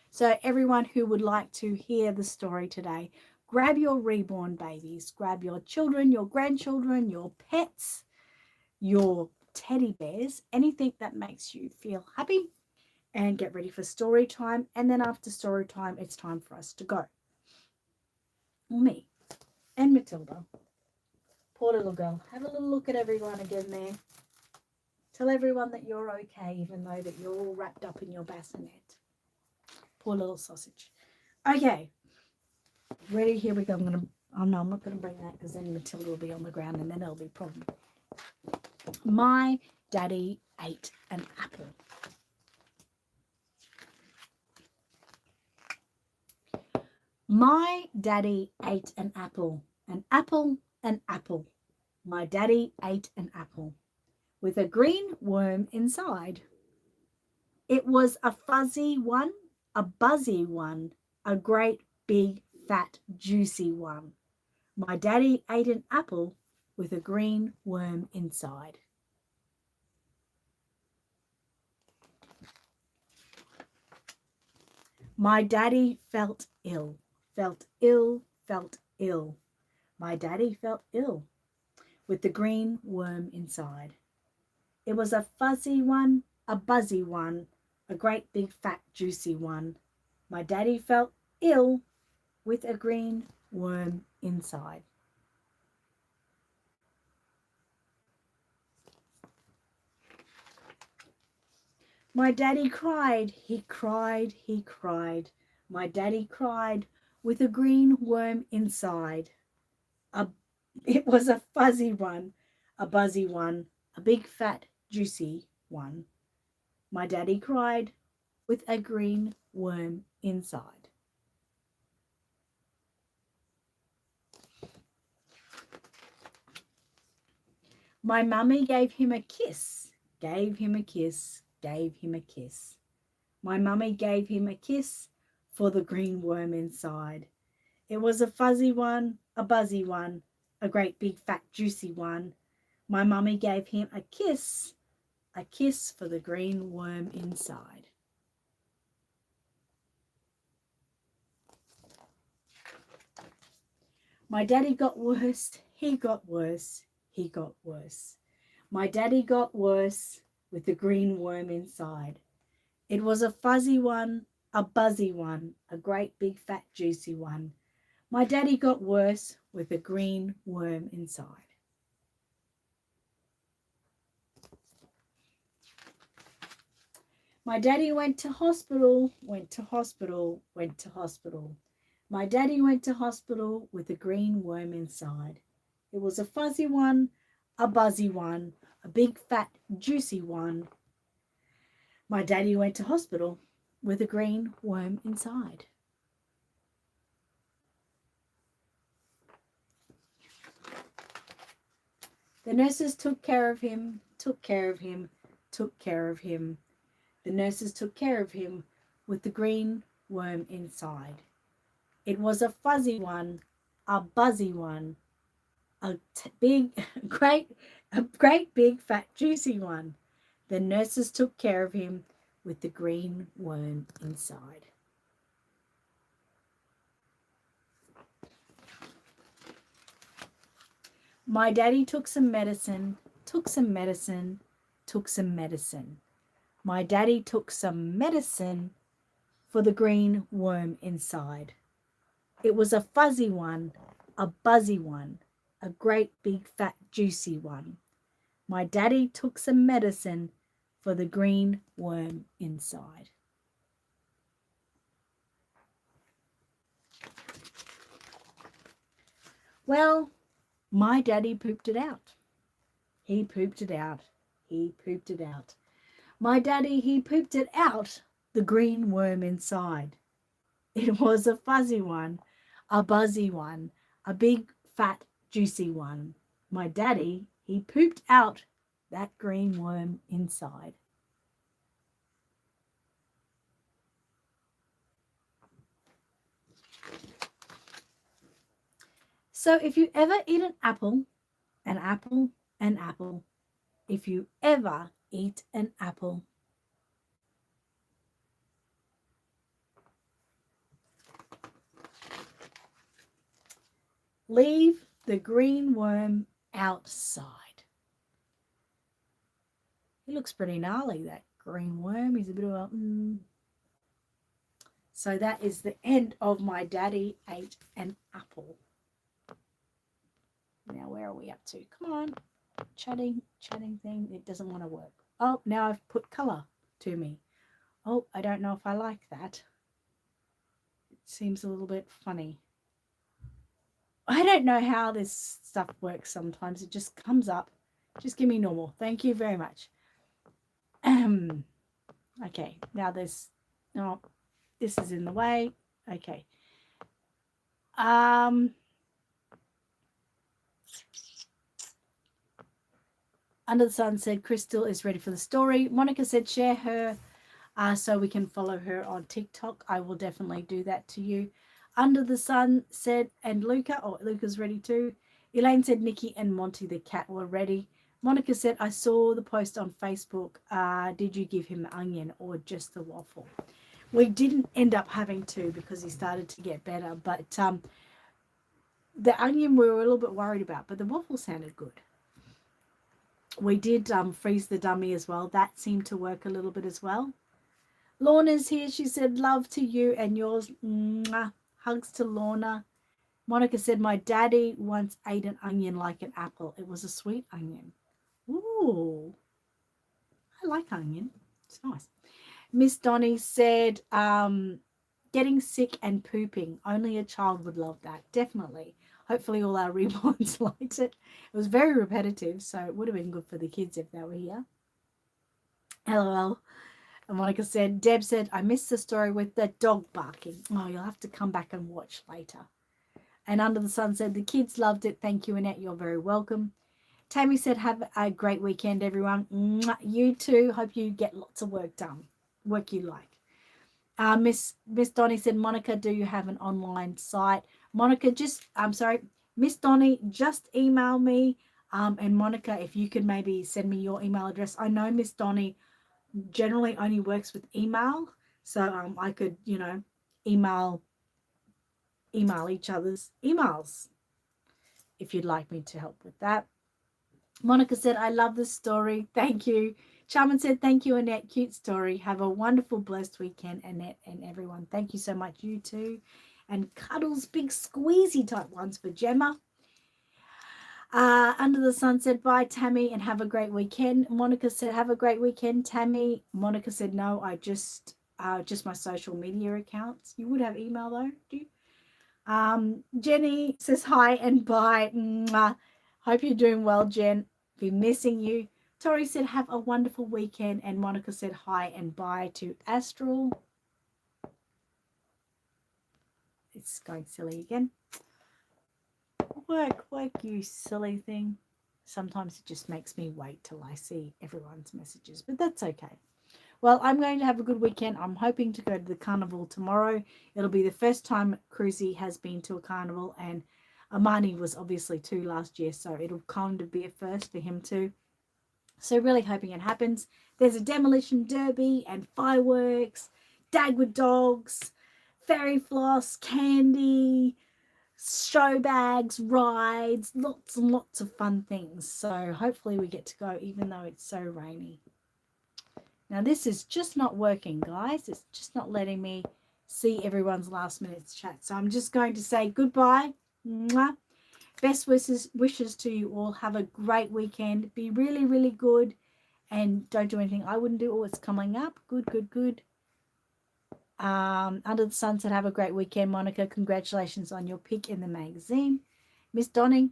So everyone who would like to hear the story today, grab your reborn babies, grab your children, your grandchildren, your pets, your teddy bears, anything that makes you feel happy, and get ready for story time. And then after story time, it's time for us to go. Me and Matilda. Poor little girl. Have a little look at everyone again there. Tell everyone that you're okay, even though that you're all wrapped up in your bassinet. Poor little sausage. Okay. Ready? Here we go. Oh no, I'm not going to bring that because then Matilda will be on the ground and then it'll be a problem. My Daddy Ate an Apple. My daddy ate an apple. An apple, an apple. My daddy ate an apple with a green worm inside. It was a fuzzy one, a buzzy one, a great big fat juicy one. My daddy ate an apple with a green worm inside. My daddy felt ill, felt ill, felt ill. My daddy felt ill with the green worm inside. It was a fuzzy one, a buzzy one, a great big fat juicy one. My daddy felt ill with a green worm inside. My daddy cried, he cried, he cried. My daddy cried with a green worm inside. It was a fuzzy one, a buzzy one, a big fat juicy one. My daddy cried with a green worm inside. My mummy gave him a kiss, gave him a kiss, gave him a kiss. My mummy gave him a kiss for the green worm inside. It was a fuzzy one, a buzzy one, a great big fat juicy one. My mummy gave him a kiss for the green worm inside. My daddy got worse, he got worse, he got worse. My daddy got worse with the green worm inside. It was a fuzzy one, a buzzy one, a great big fat juicy one. My daddy got worse with a green worm inside. My daddy went to hospital, went to hospital, went to hospital. My daddy went to hospital with a green worm inside. It was a fuzzy one, a buzzy one, a big fat juicy one. My daddy went to hospital with a green worm inside. The nurses took care of him, took care of him, took care of him. The nurses took care of him with the green worm inside. It was a fuzzy one, a buzzy one, great big fat juicy one. The nurses took care of him with the green worm inside. My daddy took some medicine, took some medicine, took some medicine. My daddy took some medicine for the green worm inside. It was a fuzzy one, a buzzy one, a great big fat juicy one. My daddy took some medicine for the green worm inside. Well, my daddy pooped it out. He pooped it out. He pooped it out. My daddy, he pooped it out, the green worm inside. It was a fuzzy one, a buzzy one, a big fat juicy one. My daddy, he pooped out that green worm inside. So if you ever eat an apple, an apple, an apple, if you ever eat an apple, leave the green worm outside. He looks pretty gnarly, that green worm. He's a bit of a... So that is the end of my daddy ate an apple. Now, where are we up to? Come on. Chatting thing. It doesn't want to work. Oh, now I've put colour to me. Oh, I don't know if I like that. It seems a little bit funny. I don't know how this stuff works sometimes. It just comes up. Just give me normal. Thank you very much. Okay, now this is in the way. Okay. Under the Sun said Crystal is ready for the story. Monica said share her so we can follow her on TikTok. I will definitely do that to you. Under the Sun said, and Luca, Luca's ready too. Elaine said Nikki and Monty the cat were ready. Monica said, I saw the post on Facebook. Did you give him the onion or just the waffle? We didn't end up having to because he started to get better. But the onion we were a little bit worried about, but the waffle sounded good. We did freeze the dummy as well. That seemed to work a little bit as well. Lorna's here. She said, love to you and yours. Mwah. Hugs to Lorna. Monica said, my daddy once ate an onion like an apple. It was a sweet onion. Ooh. I like onion. It's nice. Miss Donnie said, getting sick and pooping. Only a child would love that. Definitely. Hopefully all our reborns liked it. It was very repetitive, so it would have been good for the kids if they were here. LOL. And Monica said, Deb said, I missed the story with the dog barking. Oh, you'll have to come back and watch later. And Under the Sun said, the kids loved it. Thank you, Annette. You're very welcome. Tammy said, have a great weekend, everyone. You too. Hope you get lots of work done. Work you like. Miss Donnie said, Monica, do you have an online site? Monica, Miss Donnie, just email me. And Monica, if you could maybe send me your email address. I know Miss Donnie generally only works with email. So I could, email each other's emails if you'd like me to help with that. Monica said, I love this story. Thank you. Charmin said, thank you, Annette. Cute story. Have a wonderful, blessed weekend, Annette and everyone. Thank you so much, you too. And Cuddles, big squeezy type ones for Gemma. Under the Sun said, bye, Tammy, and have a great weekend. Monica said, have a great weekend, Tammy. Monica said, no, I just my social media accounts. You would have email, though, do you? Jenny says, hi and bye. Mwah. Hope you're doing well, Jen. Be missing you. Tori said, have a wonderful weekend. And Monica said, hi and bye to Astral. It's going silly again. Work, you silly thing. Sometimes it just makes me wait till I see everyone's messages, but that's okay. Well, I'm going to have a good weekend. I'm hoping to go to the carnival tomorrow. It'll be the first time Cruzy has been to a carnival, and Amani was obviously too last year, so it'll kind of be a first for him too. So really hoping it happens. There's a demolition derby and fireworks, Dagwood dogs, fairy floss, candy, show bags, rides, lots and lots of fun things. So hopefully we get to go even though it's so rainy. Now this is just not working, guys. It's just not letting me see everyone's last minute chat. So I'm just going to say goodbye. Mwah. Best wishes to you all. Have a great weekend. Be really, really good. And don't do anything I wouldn't do. Oh, it's coming up. Good. Under the Sun said, have a great weekend, Monica. Congratulations on your pick in the magazine. Miss Donning,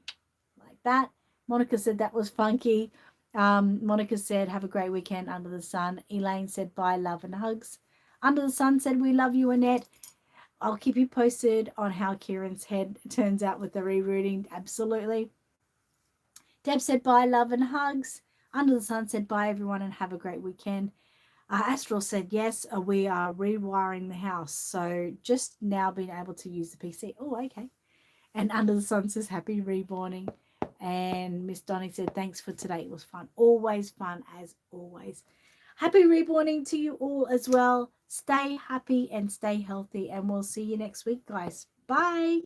like that. Monica said that was funky. Monica said, have a great weekend, Under the Sun. Elaine said, bye, love and hugs. Under the Sun said, we love you, Annette. I'll keep you posted on how Kieran's head turns out with the rerouting. Absolutely. Deb said, bye, love and hugs. Under the Sun said, bye, everyone, and have a great weekend. Astral said, yes, we are rewiring the house. So just now being able to use the PC. Oh, okay. And Under the Sun says, happy reborning. And Miss Donnie said, thanks for today. It was fun. Always fun, as always. Happy reborning to you all as well. Stay happy and stay healthy. And we'll see you next week, guys. Bye.